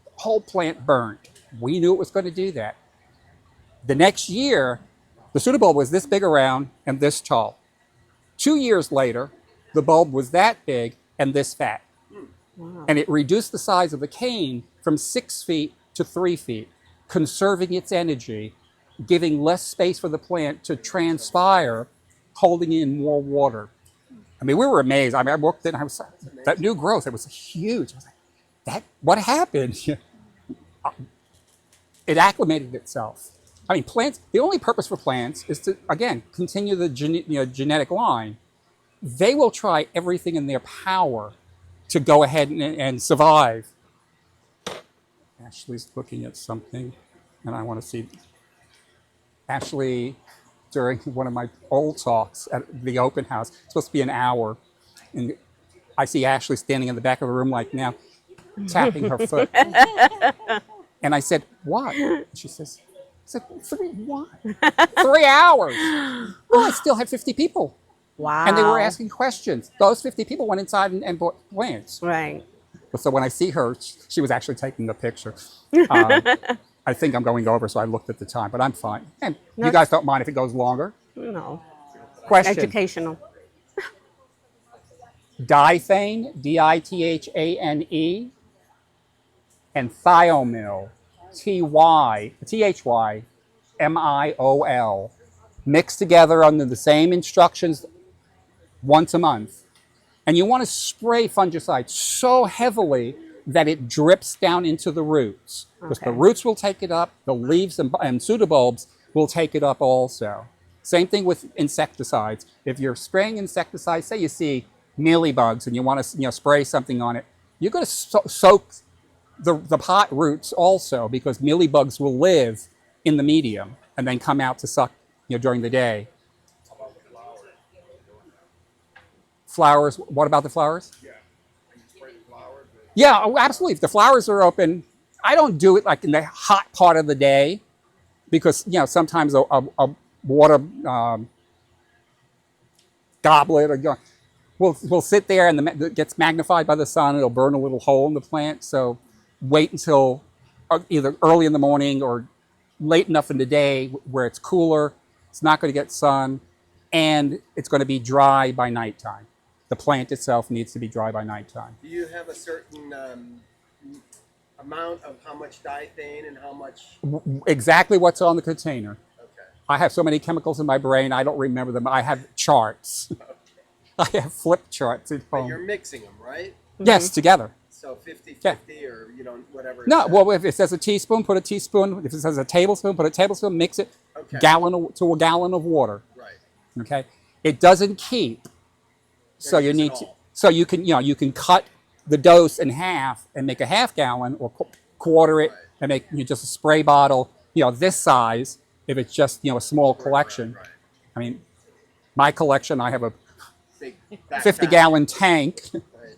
The whole plant burned. We knew it was going to do that. The next year, the pseudobulb was this big around and this tall. 2 years later, the bulb was that big and this fat. Wow. And it reduced the size of the cane from 6 feet to 3 feet, conserving its energy, giving less space for the plant to transpire, holding in more water. I mean, we were amazed. I mean, I walked in, that new growth, it was huge. I was like, what happened? It acclimated itself. I mean, plants, the only purpose for plants is to, again, continue the genetic line. They will try everything in their power to go ahead and survive. Ashley's looking at something, and I want to see. Ashley, during one of my old talks at the open house, it's supposed to be an hour, and I see Ashley standing in the back of the room like now, tapping her foot. And I said, what? And she says, I said, 3 hours. Well, I still had 50 people. Wow. And they were asking questions. Those 50 people went inside and bought plants. Right. So when I see her, she was actually taking a picture. I think I'm going over, so I looked at the time, but I'm fine. And you guys don't mind if it goes longer? No. Question. Educational. Dithane, Dithane, and Thiomil, Thymil, mixed together under the same instructions once a month. And you want to spray fungicide so heavily that it drips down into the roots. Because the Okay. roots will take it up, the leaves and pseudobulbs will take it up also. Same thing with insecticides. If you're spraying insecticides, say you see mealybugs and you want to spray something on it, you're going to soak the pot roots also, because mealybugs will live in the medium and then come out to suck during the day. Flowers, what about the flowers? Yeah, oh, absolutely. If the flowers are open, I don't do it like in the hot part of the day, because sometimes a water goblet or will sit there and it gets magnified by the sun. It'll burn a little hole in the plant. So wait until either early in the morning or late enough in the day where it's cooler. It's not going to get sun, and it's going to be dry by nighttime. The plant itself needs to be dry by nighttime. Do you have a certain amount of how much diethane and how much? Exactly what's on the container. Okay. I have so many chemicals in my brain, I don't remember them. I have charts. I have flip charts at But home. you're mixing them, right? Yes, together. So 50-50 Yeah. or whatever. No, well, if it says a teaspoon, put a teaspoon. If it says a tablespoon, put a tablespoon. Mix it Okay. to a gallon of water. Right. Okay, it doesn't keep. So you Use it need to. all. So you can cut the dose in half and make a half gallon, or quarter it Right. and make just a spray bottle. This size. If it's just a small collection. Right. I mean, my collection, I have a Big 50-gallon tank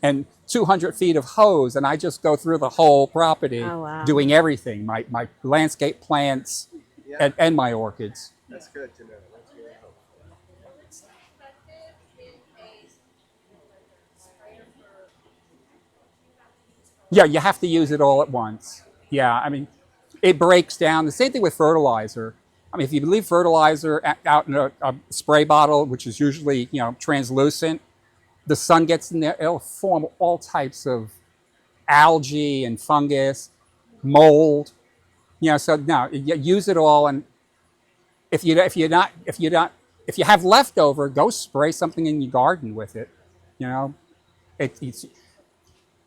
and 200 feet of hose, and I just go through the whole property Oh, wow. doing everything, my landscape plants Yeah. and my orchids. That's good to know. That's really helpful. Yeah, you have to use it all at once. Yeah, I mean, it breaks down. The same thing with fertilizer. I mean, if you leave fertilizer out in a spray bottle, which is usually, translucent, the sun gets in there, it'll form all types of algae and fungus, mold. So no, use it all. And if you have leftover, go spray something in your garden with it. It's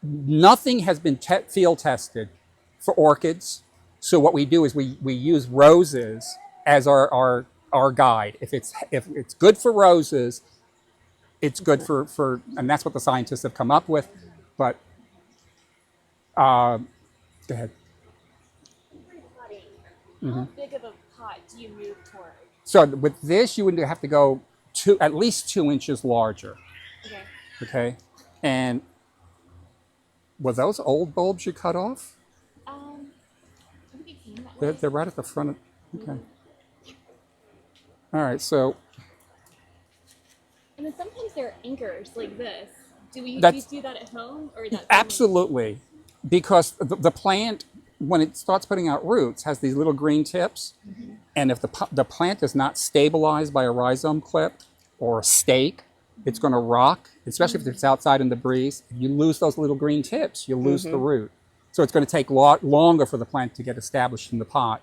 nothing has been field tested for orchids. So what we do is we use roses as our guide. If it's good for roses, it's good for and that's what the scientists have come up with. But go ahead. How big of a pot do you move toward? So with this, you would have to go at least 2 inches larger. Okay. Okay, and were those old bulbs you cut off? I think it came that way. They're right at the front of. Okay. All right, so And then sometimes there are anchors like this. Do you That's- do that at home, or is that absolutely, because the plant, when it starts putting out roots, has these little green tips, and if the plant is not stabilized by a rhizome clip or a stake, it's going to rock, especially if it's outside in the breeze. If you lose those little green tips, you lose the root. So it's going to take a lot longer for the plant to get established in the pot.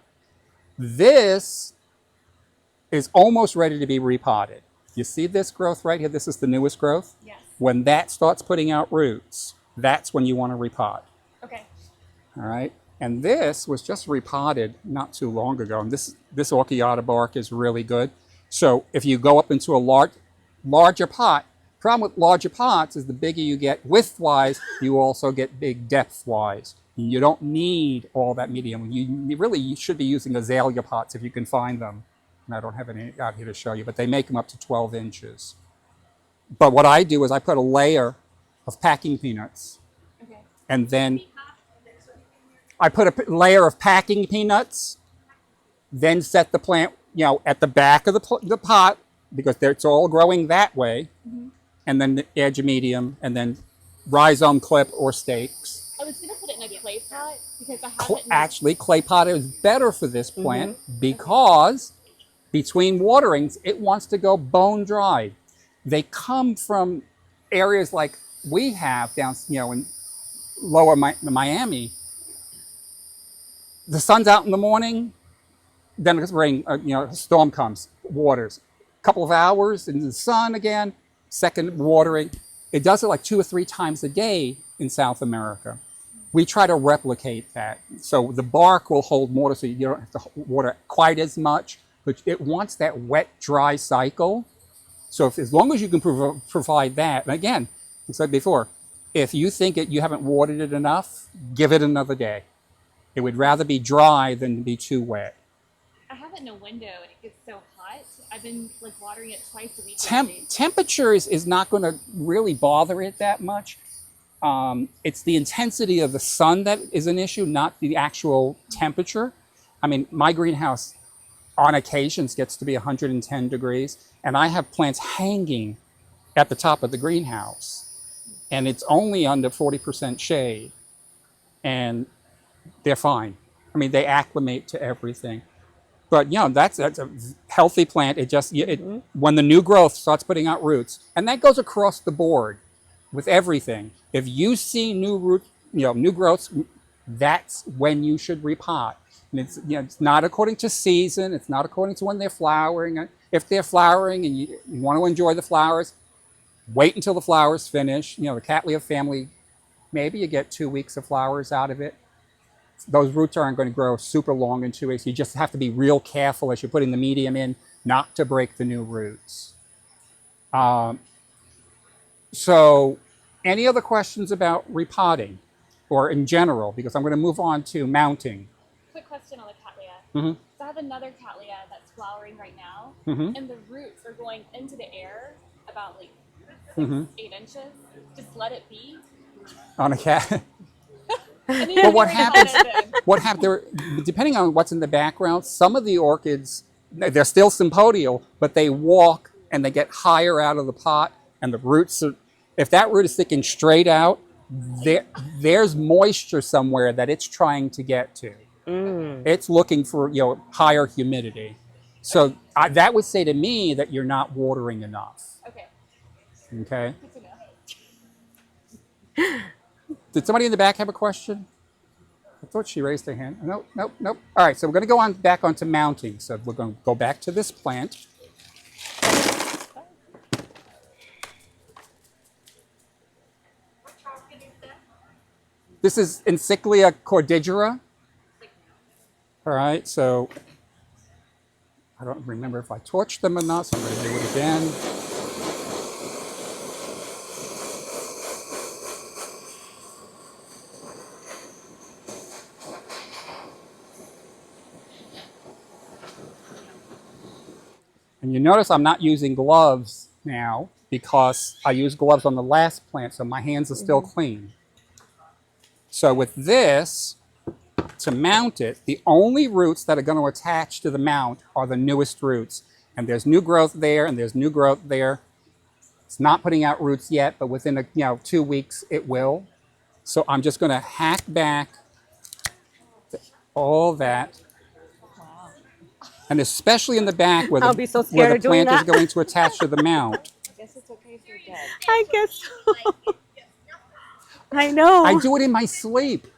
This is almost ready to be repotted. You see this growth right here? This is the newest growth. Yes. When that starts putting out roots, that's when you want to repot. Okay. All right. And this was just repotted not too long ago. And this orchiata bark is really good. So if you go up into a larger pot, problem with larger pots is the bigger you get width-wise, you also get big depth-wise. You don't need all that medium. You should be using azalea pots if you can find them. And I don't have any out here to show you, but they make them up to 12 inches. But what I do is I put a layer of packing peanuts, Okay. and then I put a layer of packing peanuts, then set the plant, at the back of the pot, because it's all growing that way, and then the edge of medium, and then rhizome clip or stakes. I was gonna put it in a clay pot because I have it. Actually, clay pot is better for this plant because between waterings, it wants to go bone dry. They come from areas like we have down, in lower Miami. The sun's out in the morning, then it's rain, a storm comes, waters. A couple of hours in the sun again, second watering. It does it like 2 or 3 times a day in South America. we try to replicate that. So the bark will hold water, so you don't have to water quite as much, but it wants that wet, dry cycle. So as long as you can provide that, and again, I said before, if you think you haven't watered it enough, give it another day. It would rather be dry than be too wet. I have it in a window and it gets so hot. I've been like watering it twice a week. Temperature is not going to really bother it that much. It's the intensity of the sun that is an issue, not the actual temperature. I mean, my greenhouse on occasions gets to be 110 degrees, and I have plants hanging at the top of the greenhouse, and it's only under 40% shade, and they're fine. I mean, they acclimate to everything. But you know, that's a healthy plant. It just when the new growth starts putting out roots, and that goes across the board with everything. If you see new roots, new growths, that's when you should repot. And it's not according to season. It's not according to when they're flowering. If they're flowering and you want to enjoy the flowers, wait until the flowers finish. The Cattleya family, maybe you get 2 weeks of flowers out of it. Those roots aren't going to grow super long in 2 weeks. You just have to be real careful as you're putting the medium in, not to break the new roots. So, any other questions about repotting or in general? Because I'm going to move on to mounting. Quick question on the Cattleya. Mm-hmm. So I have another Cattleya that's flowering right now, and the roots are going into the air about like 8 inches. Just let it be. On a cat. But what happens? Depending on what's in the background, some of the orchids, they're still sympodial, but they walk and they get higher out of the pot, and the roots are. If that root is sticking straight out, there's moisture somewhere that it's trying to get to. It's looking for higher humidity. So that would say to me that you're not watering enough. Okay. Okay. Good to know. Did somebody in the back have a question? I thought she raised her hand. Nope. All right, so we're going to go back onto mounting. So we're going to go back to this plant. This is Encyclia cordigera. All right, so I don't remember if I torched them or not, so I'm going to do it again. And you notice I'm not using gloves now because I used gloves on the last plant, so my hands are still clean. So with this, to mount it, the only roots that are going to attach to the mount are the newest roots. And there's new growth there, and there's new growth there. It's not putting out roots yet, but within 2 weeks it will. So I'm just going to hack back all that. And especially in the back where I'll be so the scared of doing plant is that. going to attach to the mount. I guess it's okay if you're dead. I guess so. I know. I do it in my sleep.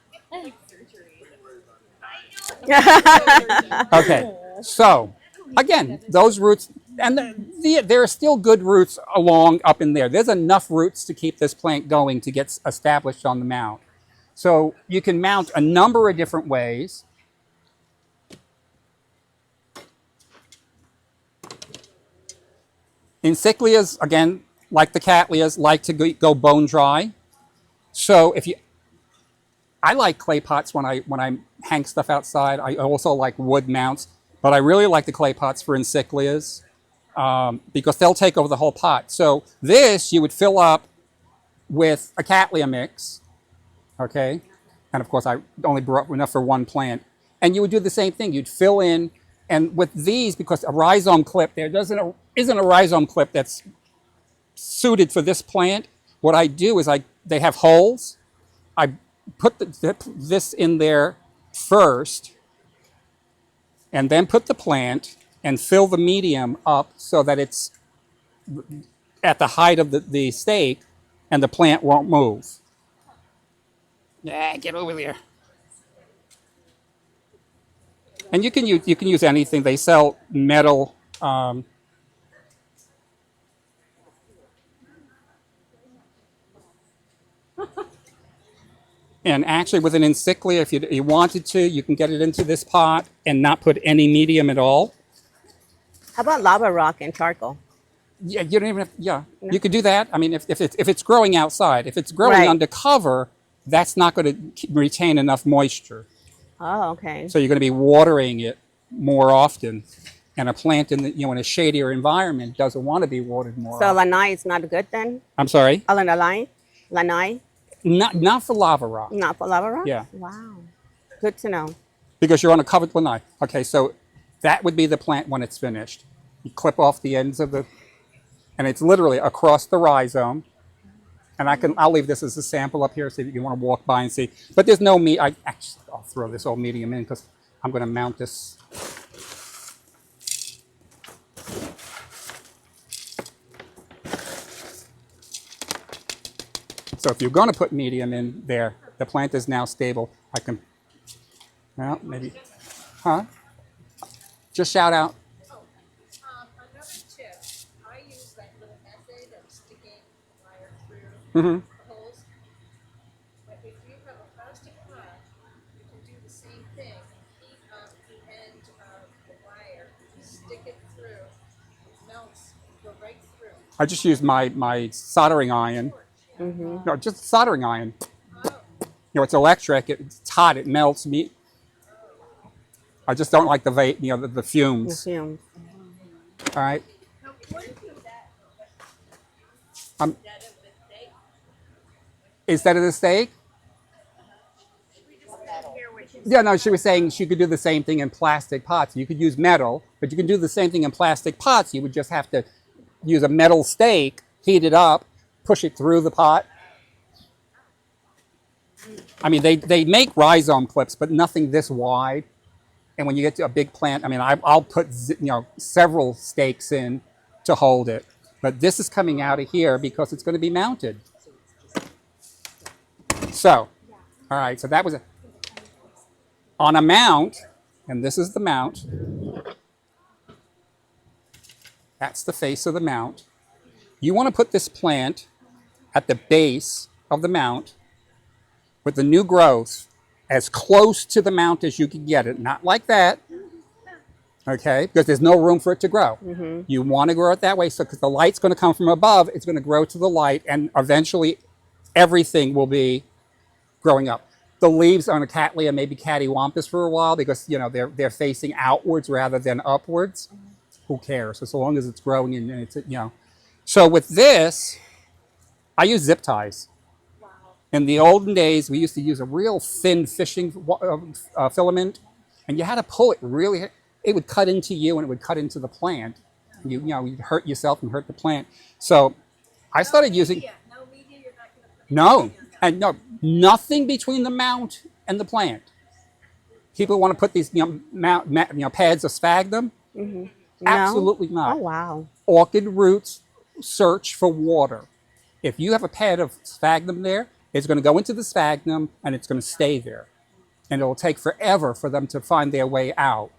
Okay, so again, those roots, and there are still good roots along up in there. There's enough roots to keep this plant going to get established on the mount. So you can mount a number of different ways. Encyclias, again, like the Cattleyas, like to go bone dry. So I like clay pots when I hang stuff outside. I also like wood mounts, but I really like the clay pots for Encyclias because they'll take over the whole pot. So this you would fill up with a Cattleya mix, okay? And of course I only brought enough for one plant. And you would do the same thing. You'd fill in, and with these, because a rhizome clip, there isn't a rhizome clip that's suited for this plant. What I do is they have holes. I put this in there first, and then put the plant and fill the medium up so that it's at the height of the stake, and the plant won't move. Yeah, get over there. And you can use anything. They sell metal. And actually with an encyclia, if you wanted to, you can get it into this pot and not put any medium at all. How about lava rock and charcoal? Yeah, you don't even have, yeah, you could do that. I mean, if it's growing outside, if it's growing Right. under cover, that's not going to retain enough moisture. Oh, okay. So you're going to be watering it more often. And a plant in the, in a shadier environment doesn't want to be watered more So often. lanai is not good then? I'm sorry? Lanai? Lanai? Not for lava rock. Not for lava rock? Yeah. Wow. Good to know. Because you're on a covered lanai. Okay, so that would be the plant when it's finished. You clip off the ends of the, and it's literally across the rhizome. And I'll leave this as a sample up here so if you want to walk by and see. But there's no meat. I'll throw this old medium in because I'm going to mount this. So if you're going to put medium in there, the plant is now stable. I can, well, maybe, huh? Just shout out. Another tip, I use that little method of sticking wire through Mm-hmm. holes. But if you have a plastic pot, you can do the same thing. Heat up the end of the wire, stick it through, it melts, go right through. I just used my soldering iron. Mm-hmm. No, just soldering iron. It's electric. It's hot. It melts meat. I just don't like the the fumes. Fumes. All right. Now, what if you that Um, instead of the steak? instead of the steak? Yeah, no, she was saying she could do the same thing in plastic pots. You could use metal, but you can do the same thing in plastic pots. You would just have to use a metal steak, heat it up, push it through the pot. I mean, they make rhizome clips, but nothing this wide. And when you get to a big plant, I mean, I'll put several stakes in to hold it. But this is coming out of here because it's going to be mounted. So, all right, so that was on a mount, and this is the mount. That's the face of the mount. You want to put this plant at the base of the mount with the new growth as close to the mount as you can get it. Not like that, okay? Because there's no room for it to grow. Mm-hmm. You want to grow it that way, so because the light's going to come from above, it's going to grow to the light, and eventually everything will be growing up. The leaves on a cattleya may be cattywampus for a while because they're facing outwards rather than upwards. Who cares? As long as it's growing and it's So with this, I use zip ties. In the olden days, we used to use a real thin fishing filament, and you had to pull it really. It would cut into you, and it would cut into the plant. You'd hurt yourself and hurt the plant. So I started using. No media, you're not going to put No, nothing between the mount and the plant. People want to put these pads of sphagnum. Mm-hmm. Absolutely not. Oh, wow. Orchid roots search for water. If you have a pad of sphagnum there, it's going to go into the sphagnum and it's going to stay there. And it will take forever for them to find their way out.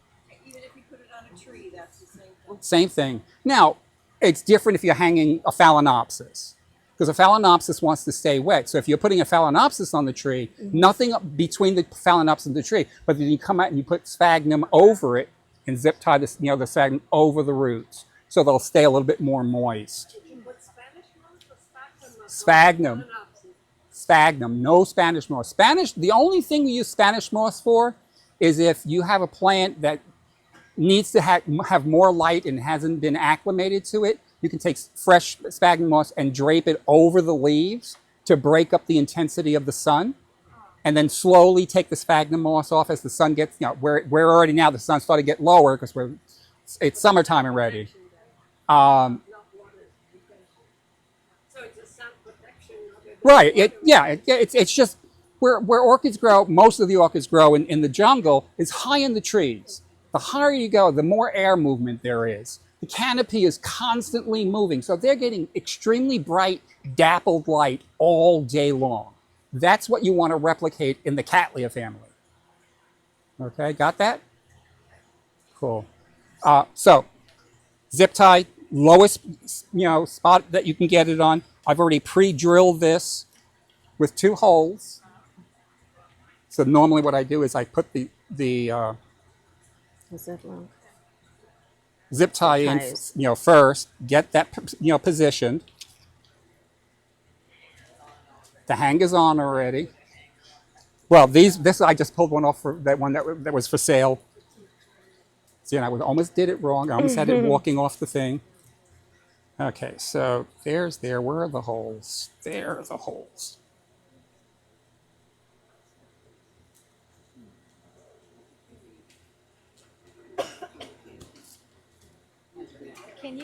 even if you put it on a tree, that's the same thing. Same thing. Now, it's different if you're hanging a phalaenopsis. Because a phalaenopsis wants to stay wet. So if you're putting a phalaenopsis on the tree, nothing between the phalaenopsis and the tree, but then you come out and you put sphagnum over it and zip tie this, the sphagnum over the roots. So they'll stay a little bit more moist. What Spanish moss or Sphagnum. Sphagnum, no Spanish moss. The only thing we use Spanish moss for is if you have a plant that needs to have more light and hasn't been acclimated to it. You can take fresh sphagnum moss and drape it over the leaves to break up the intensity of the sun. And then slowly take the sphagnum moss off as the sun gets, we're already now, the sun's starting to get lower because it's summertime already. So it's a sun protection. Right. It's just where orchids grow, most of the orchids grow in the jungle, is high in the trees. The higher you go, the more air movement there is. The canopy is constantly moving, so they're getting extremely bright, dappled light all day long. That's what you want to replicate in the Cattleya family. Okay, got that? Cool. So, zip tie, lowest spot that you can get it on. I've already pre-drilled this with 2 holes. So normally what I do is I put the Is it long? zip tie in, Ties. first, get that, positioned. The hanger's on already. Well, this I just pulled one off for that one that was for sale. See, and I almost did it wrong. I almost had it walking off the thing. Okay, so where are the holes? There are the holes. Can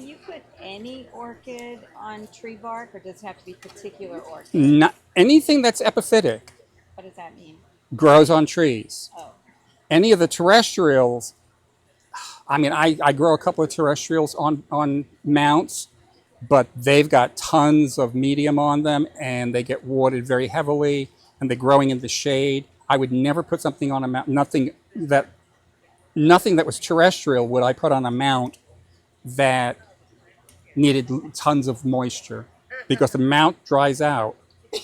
you put any orchid on tree bark, or does it have to be particular orchid? Not anything that's epiphytic What does that mean? grows on trees. Oh, Any of the terrestrials, I mean, I grow a couple of terrestrials on mounts, but they've got tons of medium on them, and they get watered very heavily, and they're growing in the shade. I would never put something on a mount. Nothing that was terrestrial would I put on a mount that needed tons of moisture, because the mount dries out. So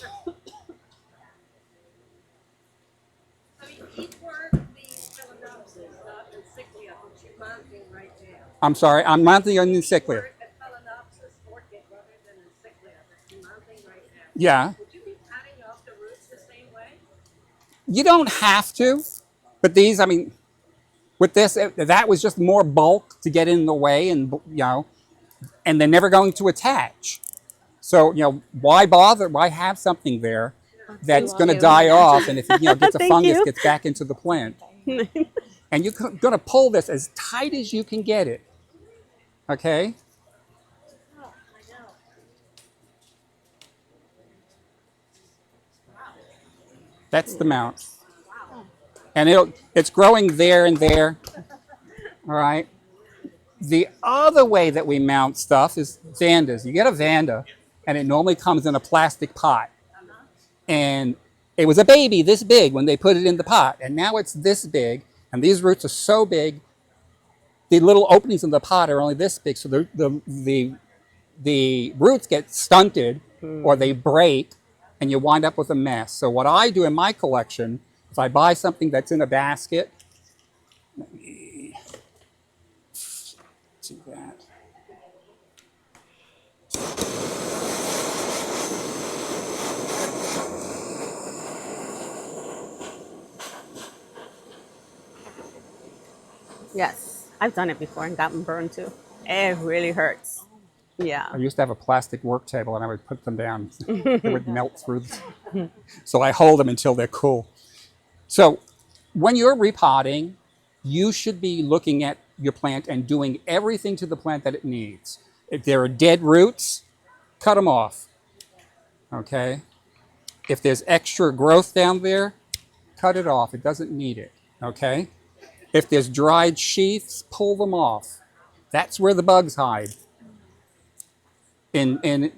each word means Phalaenopsis, not Encyclia, which you're mounting right now. I'm sorry, I'm mounting on Encyclia. Word at Phalaenopsis orchid rather than Encyclia that you're mounting right now. Yeah, Would you be cutting off the roots the same way? you don't have to, but these, I mean, with this, that was just more bulk to get in the way, and and they're never going to attach. So why bother? Why have something there that's going to die off, and if it gets a Thank fungus, you. gets back into the plant, and you're going to pull this as tight as you can get it. Okay. Oh, I know. That's the mount. And it's growing there and there. All right. The other way that we mount stuff is vandas. You get a vanda, and it normally comes in a plastic pot. And it was a baby this big when they put it in the pot, and now it's this big, and these roots are so big, the little openings in the pot are only this big, so the roots get stunted or they break, and you wind up with a mess. So what I do in my collection, if I buy something that's in a basket, let me do that. Yes, I've done it before and gotten burned too. It really hurts. Yeah. I used to have a plastic work table, and I would put them down. They would melt through. So I hold them until they're cool. So when you're repotting, you should be looking at your plant and doing everything to the plant that it needs. If there are dead roots, cut them off. Okay? If there's extra growth down there, cut it off. It doesn't need it. Okay? If there's dried sheaths, pull them off. That's where the bugs hide. In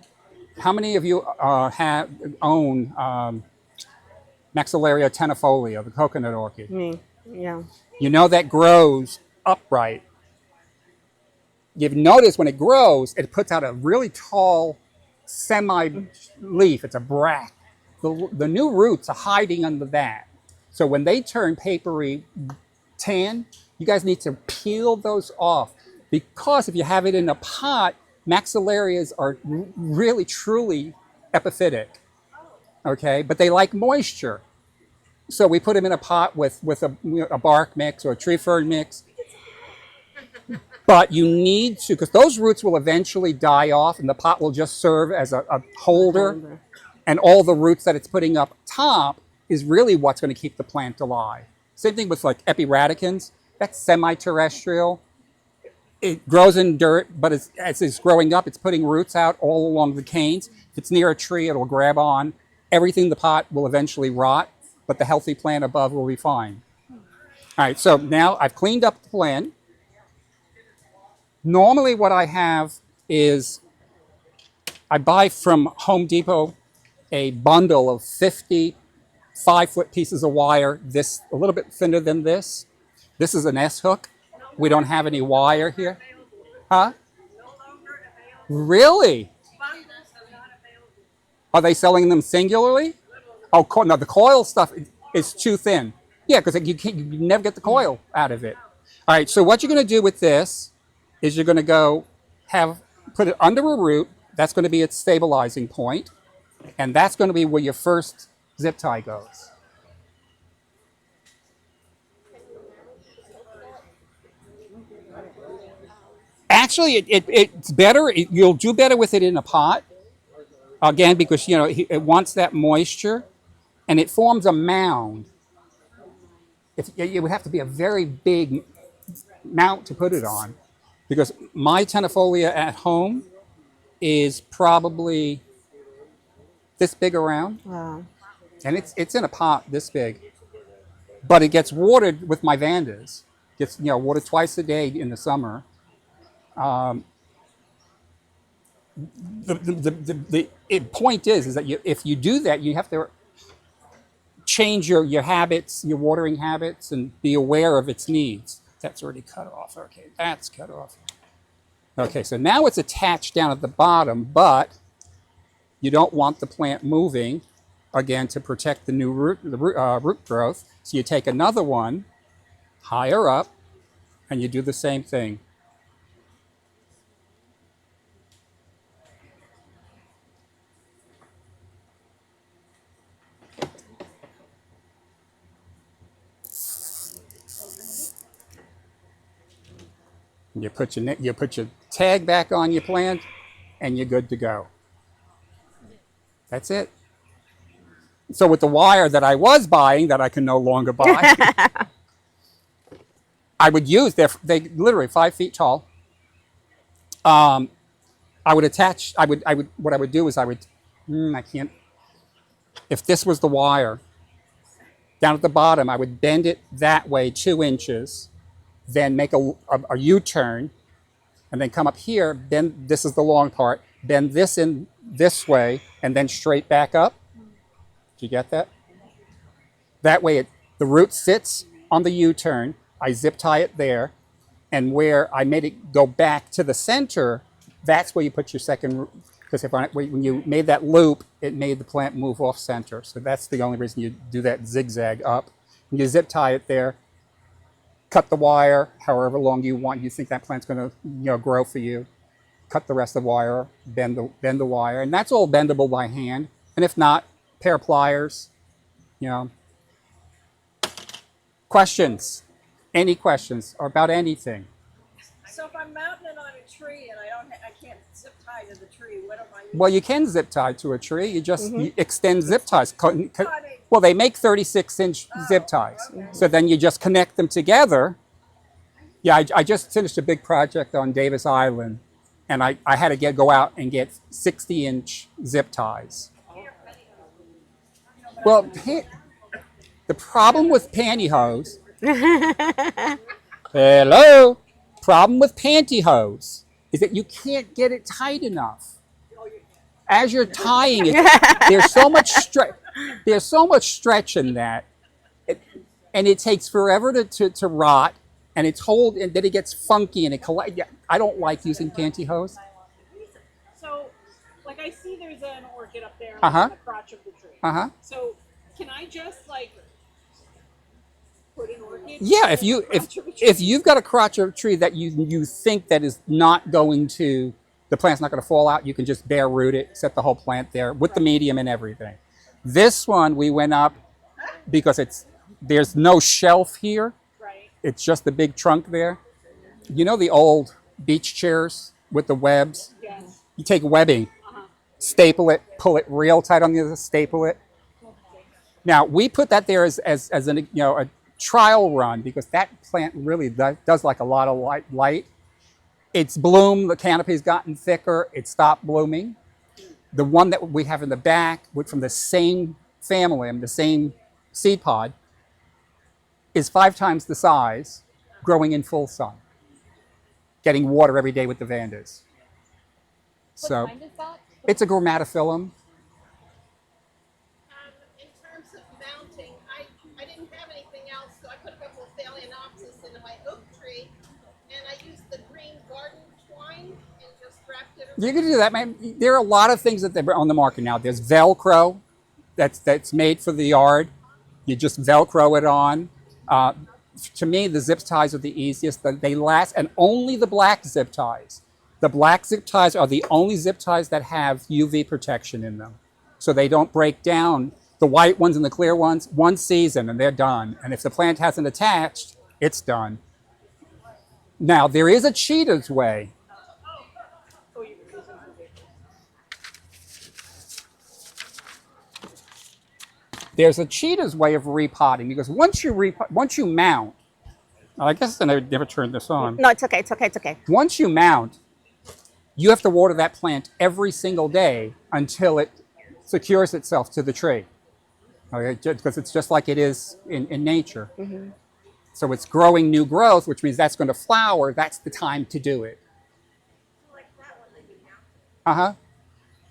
how many of you own Maxillaria tenuifolia, the coconut orchid? Me. Yeah. You know that grows upright. You've noticed when it grows, it puts out a really tall semi-leaf. It's a bract. The new roots are hiding under that. So when they turn papery tan, you guys need to peel those off, because if you have it in a pot, maxillarias are really, truly epiphytic, okay? But they like moisture. So we put them in a pot with a bark mix or a tree fern mix. But you need to, because those roots will eventually die off, and the pot will just serve as a holder. And all the roots that it's putting up top is really what's going to keep the plant alive. Same thing with like epiradicans. That's semi-terrestrial. It grows in dirt, but as it's growing up, it's putting roots out all along the canes. If it's near a tree, it'll grab on. Everything in the pot will eventually rot, but the healthy plant above will be fine. All right, so now I've cleaned up the plant. Normally what I have is I buy from Home Depot a bundle of 50 5-foot pieces of wire, this a little bit thinner than this. This is an S-hook. We don't have any wire here. Huh? Really? Are they selling them singularly? Oh, no, the coil stuff It's too thin. Yeah, because you never get the coil out of it. All right, so what you're going to do with this is you're going to put it under a root. That's going to be its stabilizing point, and that's going to be where your first zip tie goes. Actually, it's better. You'll do better with it in a pot, again, because it wants that moisture, and it forms a mound. It would have to be a very big mount to put it on, because my tenafolia at home is probably this big around, Wow. and it's in a pot this big, but it gets watered with my Vandas. Gets watered twice a day in the summer. The point is that if you do that, you have to change your habits, your watering habits, and be aware of its needs. That's already cut off. Okay, that's cut off. Okay, so now it's attached down at the bottom, but you don't want the plant moving, again, to protect the new root growth. So you take another one higher up, and you do the same thing. You put your tag back on your plant, and you're good to go. That's it. So with the wire that I was buying that I can no longer buy, I would use they literally 5 feet tall. I would attach. What I would do is I can't. If this was the wire down at the bottom, I would bend it that way 2 inches. Then make a U-turn, and then come up here, bend, this is the long part, bend this in this way, and then straight back up. Do you get that? That way the root sits on the U-turn, I zip tie it there, and where I made it go back to the center, that's where you put your second root, because when you made that loop, it made the plant move off center. So that's the only reason you do that zigzag up. And you zip tie it there, cut the wire however long you think that plant's going to grow for you. Cut the rest of the wire, bend the wire, and that's all bendable by hand. And if not, pair of pliers. Questions? Any questions about anything? So if I'm mounting it on a tree and I can't zip tie to the tree, what am I using? Well, you can zip tie to a tree. You just you extend zip ties. Well, they make 36-inch zip ties. Okay. So then you just connect them together. Yeah, I just finished a big project on Davis Island, and I had to go out and get 60-inch zip ties. Well, the problem with pantyhose... Hello? Problem with pantyhose is that you can't get it tight enough. As you're tying it, there's so much stretch in that, and it takes forever to rot, and and then it gets funky and it collides. I don't like using pantyhose. So, like I see there's an orchid up there Uh-huh. on the crotch of the tree. Uh-huh. So, can I just put an orchid? Yeah, in the crotch of a tree? if you've got a crotch of a tree that you think that is not going to, the plant's not going to fall out, you can just bare root it, set the whole plant there with the medium and everything. This one we went up because there's no shelf here. Right. It's just the big trunk there. You know the old beach chairs with the webs? Yes. You take webbing, staple it, pull it real tight on the other, staple it. Now we put that there as a trial run because that plant really does like a lot of light. It's bloomed, the canopy's gotten thicker, it stopped blooming. The one that we have in the back, from the same family, the same seed pod, is 5 times the size, growing in full sun, getting water every day with the Vandas. So What kind is that? it's a grammatophyllum. In terms of mounting, I didn't have anything else, so I put a couple of Phalaenopsis into my oak tree, and I used the green garden twine and just wrapped it around. You can do that, man. There are a lot of things that they're on the market now. There's Velcro that's made for the yard. You just Velcro it on. To me, the zip ties are the easiest. They last, and only the black zip ties. The black zip ties are the only zip ties that have UV protection in them. So they don't break down. The white ones and the clear ones, one season and they're done. And if the plant hasn't attached, it's done. Now, there is a cheetah's way. There's a cheetah's way of repotting because once you mount, I guess I never turned this on. No, it's okay. It's okay. It's okay. Once you mount, you have to water that plant every single day until it secures itself to the tree. Okay, because it's just like it is in nature. Mm-hmm. So it's growing new growth, which means that's going to flower. That's the time to do it. Like that one that you mounted.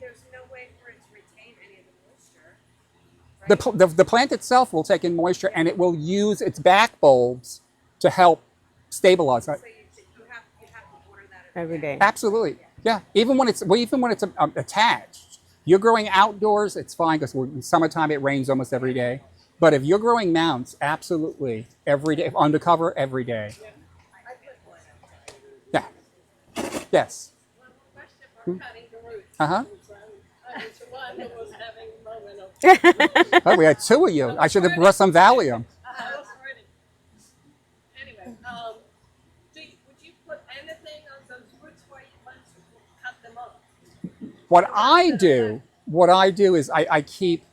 There's no way for it to retain any of the moisture. Right? The plant itself will take in moisture, and it will use its back bulbs to help stabilize it. So you have to water that Every day. Absolutely, yeah. Even when it's attached. You're growing outdoors, it's fine because in summertime it rains almost every day. But if you're growing mounts, absolutely every day, undercover every day. Yeah. Yes. One question for cutting the roots. Uh-huh. I was the one who was having a moment of Oh, we had two of you. I should have brought some Valium. I was ready. Anyway, would you put anything on those roots where you want to cut them up? What I do is I keep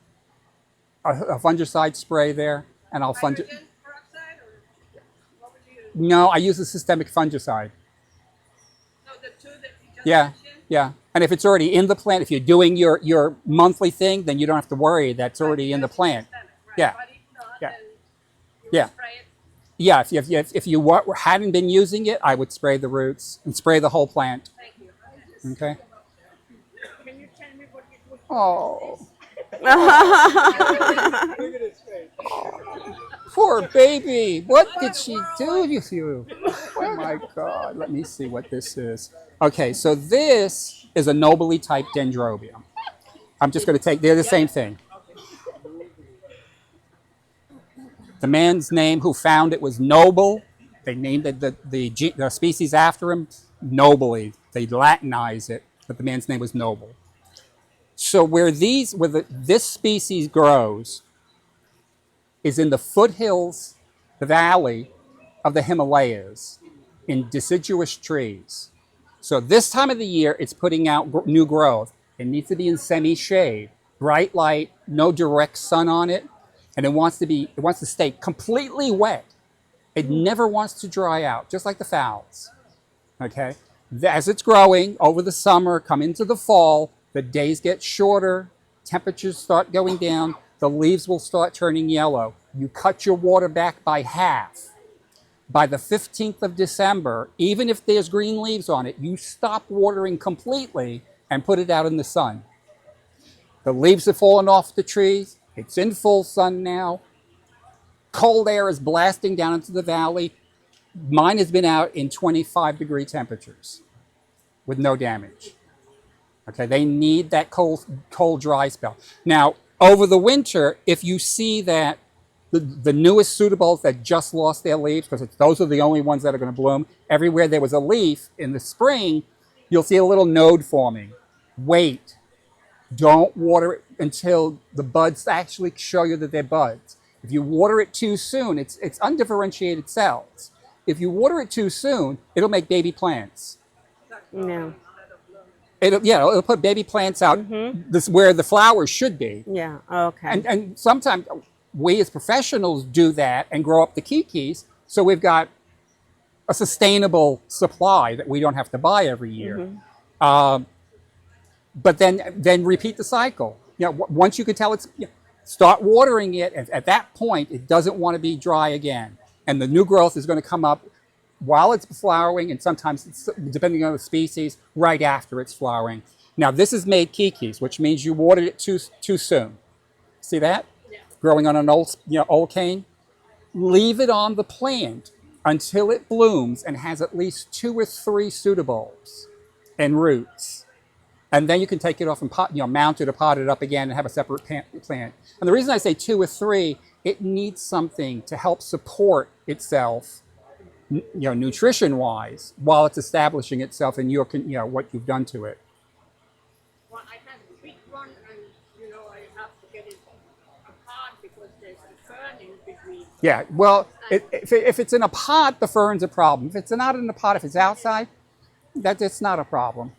a fungicide spray there, and I'll Hydrogen peroxide, or what would you use? No, I use a systemic fungicide. No, the two that you just Yeah, mentioned? yeah. And if it's already in the plant, if you're doing your monthly thing, then you don't have to worry. That's already in the plant. Right. Yeah. But if not, Yeah. then you Yeah. spray it. Yeah, if you hadn't been using it, I would spray the roots and spray the whole plant. Thank you. Okay. Can you tell me what you put? Oh. Poor baby. What did she do to you? Oh my God. Let me see what this is. Okay, so this is a nobly type dendrobium. I'm just going to they're the same thing. The man's name who found it was Noble. They named it the species after him, Nobly. They Latinized it, but the man's name was Noble. So where this species grows is in the foothills, the valley of the Himalayas, in deciduous trees. So this time of the year, it's putting out new growth. It needs to be in semi-shade, bright light, no direct sun on it, and it wants to stay completely wet. It never wants to dry out, just like the phals. Okay? As it's growing over the summer, come into the fall, the days get shorter, temperatures start going down, the leaves will start turning yellow. You cut your water back by half. By the 15th of December, even if there's green leaves on it, you stop watering completely and put it out in the sun. The leaves have fallen off the trees. It's in full sun now. Cold air is blasting down into the valley. Mine has been out in 25-degree temperatures with no damage. Okay, they need that cold, dry spell. Now, over the winter, if you see that the newest pseudobulbs that just lost their leaves, because those are the only ones that are going to bloom, everywhere there was a leaf in the spring, you'll see a little node forming. Wait. Don't water it until the buds actually show you that they're buds. If you water it too soon, it's undifferentiated cells. If you water it too soon, it'll make baby plants. No. It'll put baby plants out this where the flowers should be. Yeah. Okay. And sometimes we as professionals do that and grow up the kikis, so we've got a sustainable supply that we don't have to buy every year. But then repeat the cycle. Once you can tell start watering it. At that point, it doesn't want to be dry again, and the new growth is going to come up while it's flowering, and sometimes, depending on the species, right after it's flowering. Now, this is made kikis, which means you watered it too soon. See that? Yeah. Growing on an old cane. Leave it on the plant until it blooms and has at least 2 or 3 pseudobulbs and roots. And then you can take it off and mount it or pot it up again and have a separate plant. And the reason I say 2 or 3 it needs something to help support itself, nutrition-wise, while it's establishing itself in your, what you've done to it. Well, I had a big one, and I have to get it apart because there's a fern in between. Yeah, well, if it's in a pot, the fern's a problem. If it's not in a pot, if it's outside, it's not a problem.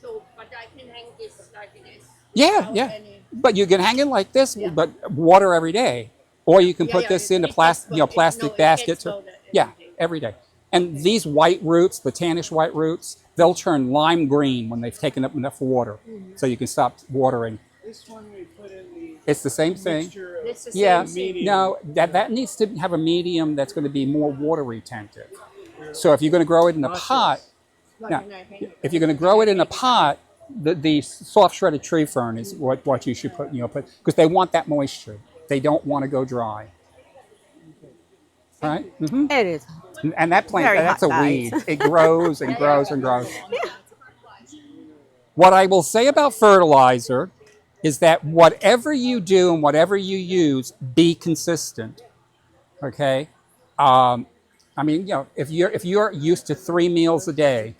So, but I can hang this like this. Yeah, without yeah. any- But you can hang it like this, Yeah. but water every day. Or you can Yeah, put yeah, this it- in a it plastic, gets plastic it basket. gets water every Yeah, day. every day. And these white roots, the tannish white roots, they'll turn lime green when they've taken up enough water. So you can stop watering. This one we put in the It's the same thing. mixture of It's the Yeah, same thing. medium. no, that needs to have a medium that's going to be more water retentive. So if you're going to grow it in a pot, But now, when I hang it, if you're going to grow it in a pot, the soft shredded tree fern is what you should put, because they want that moisture. They don't want to go dry. All right? It is. And that plant, Very that's a hot, weed. guys. It grows and grows and grows. What I will say about fertilizer is that whatever you do and whatever you use, be consistent. Okay? If you're used to 3 meals a day,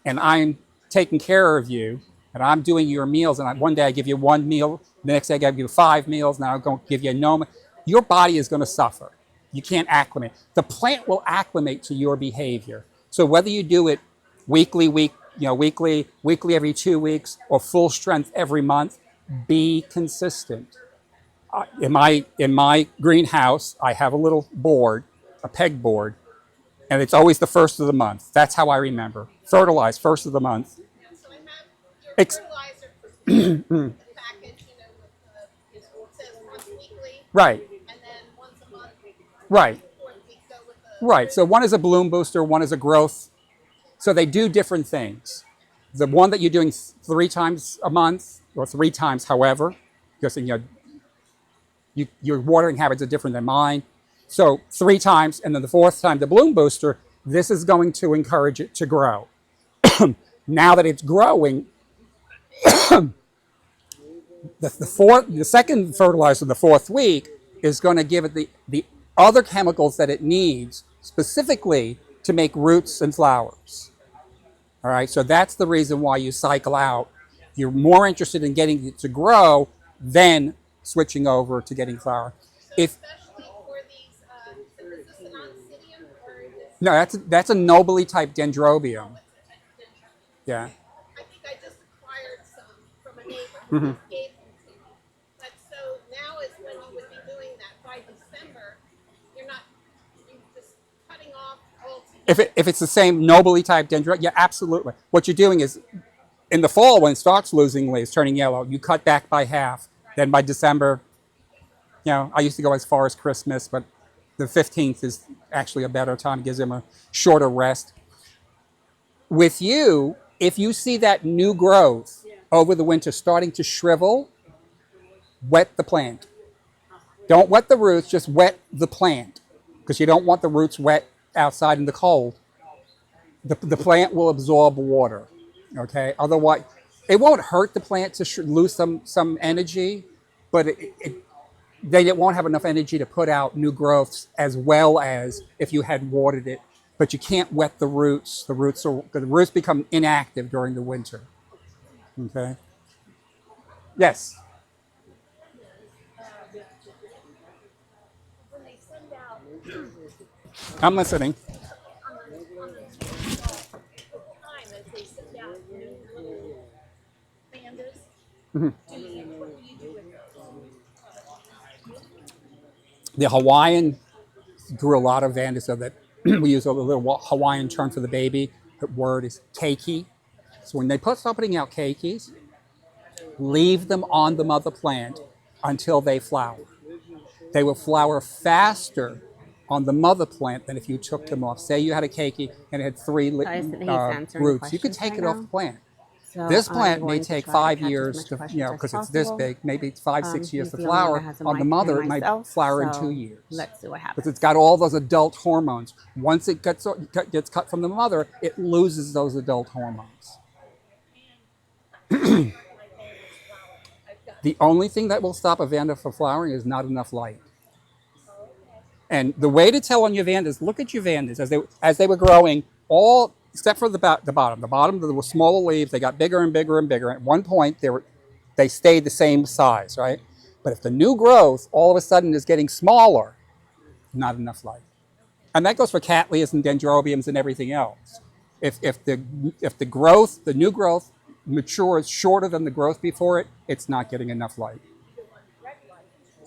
and I'm taking care of you, and I'm doing your meals, and one day I give you 1 meal, the next day I give you 5 meals, and I'm going to give you no, your body is going to suffer. You can't acclimate. The plant will acclimate to your behavior. So whether you do it weekly every 2 weeks, or full strength every month, be consistent. In my greenhouse, I have a little board, a peg board, and it's always the first of the month. That's how I remember. Fertilize first of the month. So I have your Ex- fertilizer the package, it says once weekly, Right, and then once a month. right, Fourth week go with the right. So one is a bloom booster, one is a growth. So they do different things. The one that you're doing 3 times a month, or 3 times, however, because your watering habits are different than mine. So 3 times, and then the 4th time, the bloom booster, this is going to encourage it to grow. Now that it's growing, the second fertilizer, the 4th week, is going to give it the other chemicals that it needs specifically to make roots and flowers. All right, so that's the reason why you cycle out. You're more interested in getting it to grow than switching over to getting flower. If especially for these. Is this an oncidium or is this? no, that's a nobly type dendrobium. Yeah. I think I just acquired some from a neighbor who gave them to me. But so now is when you would be doing that by December. You're just cutting off all. If it's the same nobly type dendrobium, yeah, absolutely. What you're doing is, in the fall when it starts losing leaves, turning yellow, you cut back by half. Then by December, I used to go as far as Christmas, but the 15th is actually a better time. It gives them a shorter rest. With you, if you see that new growth over the winter starting to shrivel, wet the plant. Don't wet the roots, just wet the plant, because you don't want the roots wet outside in the cold. The plant will absorb water, okay? Otherwise, it won't hurt the plant to lose some energy, but they won't have enough energy to put out new growths as well as if you had watered it. But you can't wet the roots. The roots become inactive during the winter. Okay. Yes. When they send out I'm listening. on the time as they send out new little bandas, what do you do with those? The Hawaiian grew a lot of vandas, so that we use a little Hawaiian term for the baby. The word is keiki. So when they start putting out keikis, leave them on the mother plant until they flower. They will flower faster on the mother plant than if you took them off. Say you had a keiki and it had 3 roots. You could take it off the plant. So This I'm plant may going to take try 5 catch as years much to, questions as because it's this possible. big, maybe it's 5-6 years to He's the only one flower. that has a On the mic mother, and it might myself, flower in so 2 years. Let's see what happens. Because it's got all those adult hormones. Once it gets cut from the mother, it loses those adult hormones. The only thing that will stop a vanda from flowering is not enough light. And the way to tell on your vandas, look at your vandas as they were growing, all except for the bottom. The bottom, there were smaller leaves. They got bigger and bigger and bigger. At one point, they stayed the same size, right? But if the new growth all of a sudden is getting smaller, not enough light. And that goes for cattleyas and dendrobiums and everything else. If the growth, the new growth, matures shorter than the growth before it, it's not getting enough light.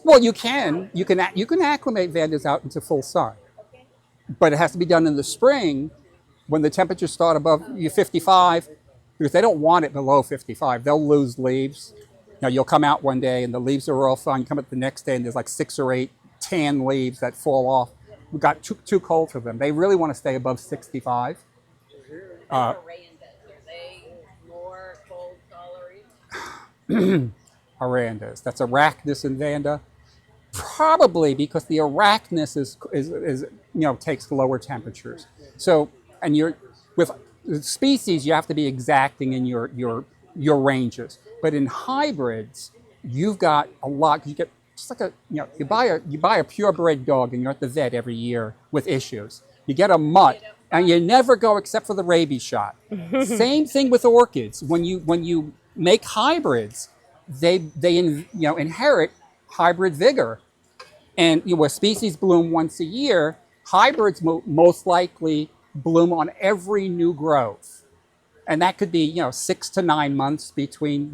Well, you can acclimate vandas out into full sun, but it has to be done in the spring when the temperatures start above 55, because they don't want it below 55. They'll lose leaves. Now you'll come out one day and the leaves are all fine. Come out the next day and there's like 6 or 8 tan leaves that fall off. We got too cold for them. They really want to stay above 65. Arandas, are they more cold tolerant? Arandas. That's Arachnus and Vanda. Probably because the Arachnus is takes lower temperatures. So, and with species, you have to be exacting in your ranges. But in hybrids, you've got a lot. You get just like you buy a purebred dog and you're at the vet every year with issues. You get a mutt and you never go except for the rabies shot. Same thing with orchids. When you make hybrids, they inherit hybrid vigor. And where species bloom once a year, hybrids most likely bloom on every new growth. And that could be 6 to 9 months between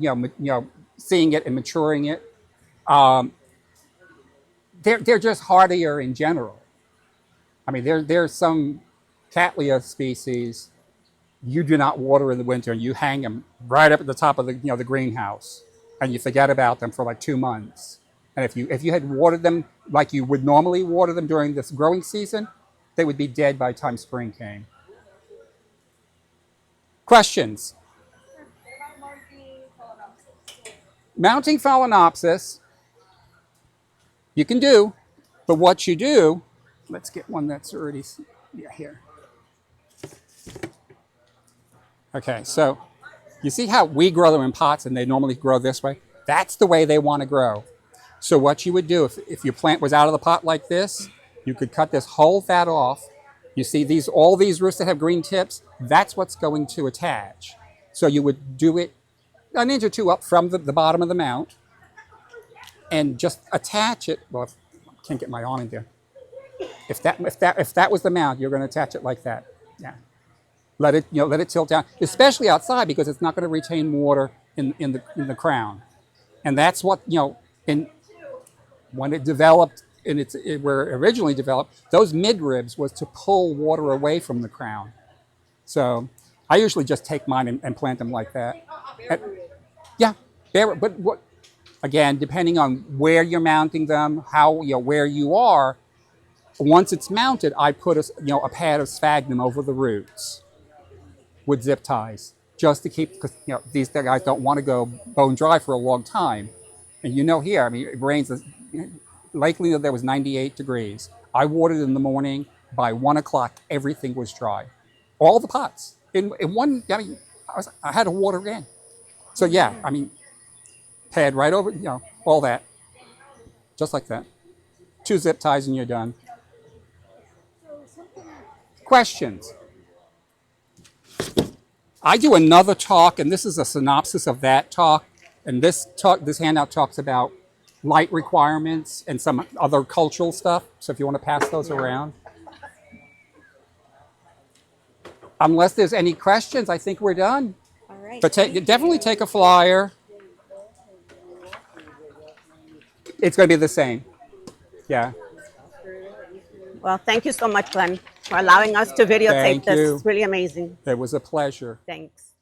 seeing it and maturing it. They're just hardier in general. I mean, there's some Cattleya species you do not water in the winter, and you hang them right up at the top of the greenhouse, and you forget about them for like 2 months. And if you had watered them like you would normally water them during this growing season, they would be dead by the time spring came. Questions? Mounting Phalaenopsis, you can do, but what you do, let's get one that's already here. Okay, so you see how we grow them in pots and they normally grow this way? That's the way they want to grow. So what you would do, if your plant was out of the pot like this, you could cut this whole fat off. You see all these roots that have green tips, that's what's going to attach. So you would do it an inch or two up from the bottom of the mount and just attach it. Well, I can't get my arm in there. If that was the mount, you're going to attach it like that. Yeah. Let it tilt down, especially outside because it's not going to retain water in the crown. And that's what, when it developed, where it originally developed, those midribs was to pull water away from the crown. So I usually just take mine and plant them like that. Yeah, but again, depending on where you're mounting them, where you are, once it's mounted, I put a pad of sphagnum over the roots with zip ties, just to keep, because these guys don't want to go bone dry for a long time. And here, I mean, it rains. Lately, there was 98 degrees. I watered in the morning. By 1 o'clock, everything was dry. All the pots. In one, I had to water again. So yeah, I mean, pad right over, all that. Just like that. 2 zip ties and you're done. Questions? I do another talk, and this is a synopsis of that talk. And this handout talks about light requirements and some other cultural stuff. So if you want to pass those around. Unless there's any questions, I think we're done. All right. But definitely take a flyer. It's going to be the same. Yeah. Well, thank you so much, Glenn, for allowing us to videotape Thank this. you. It's really amazing. It was a pleasure. Thanks.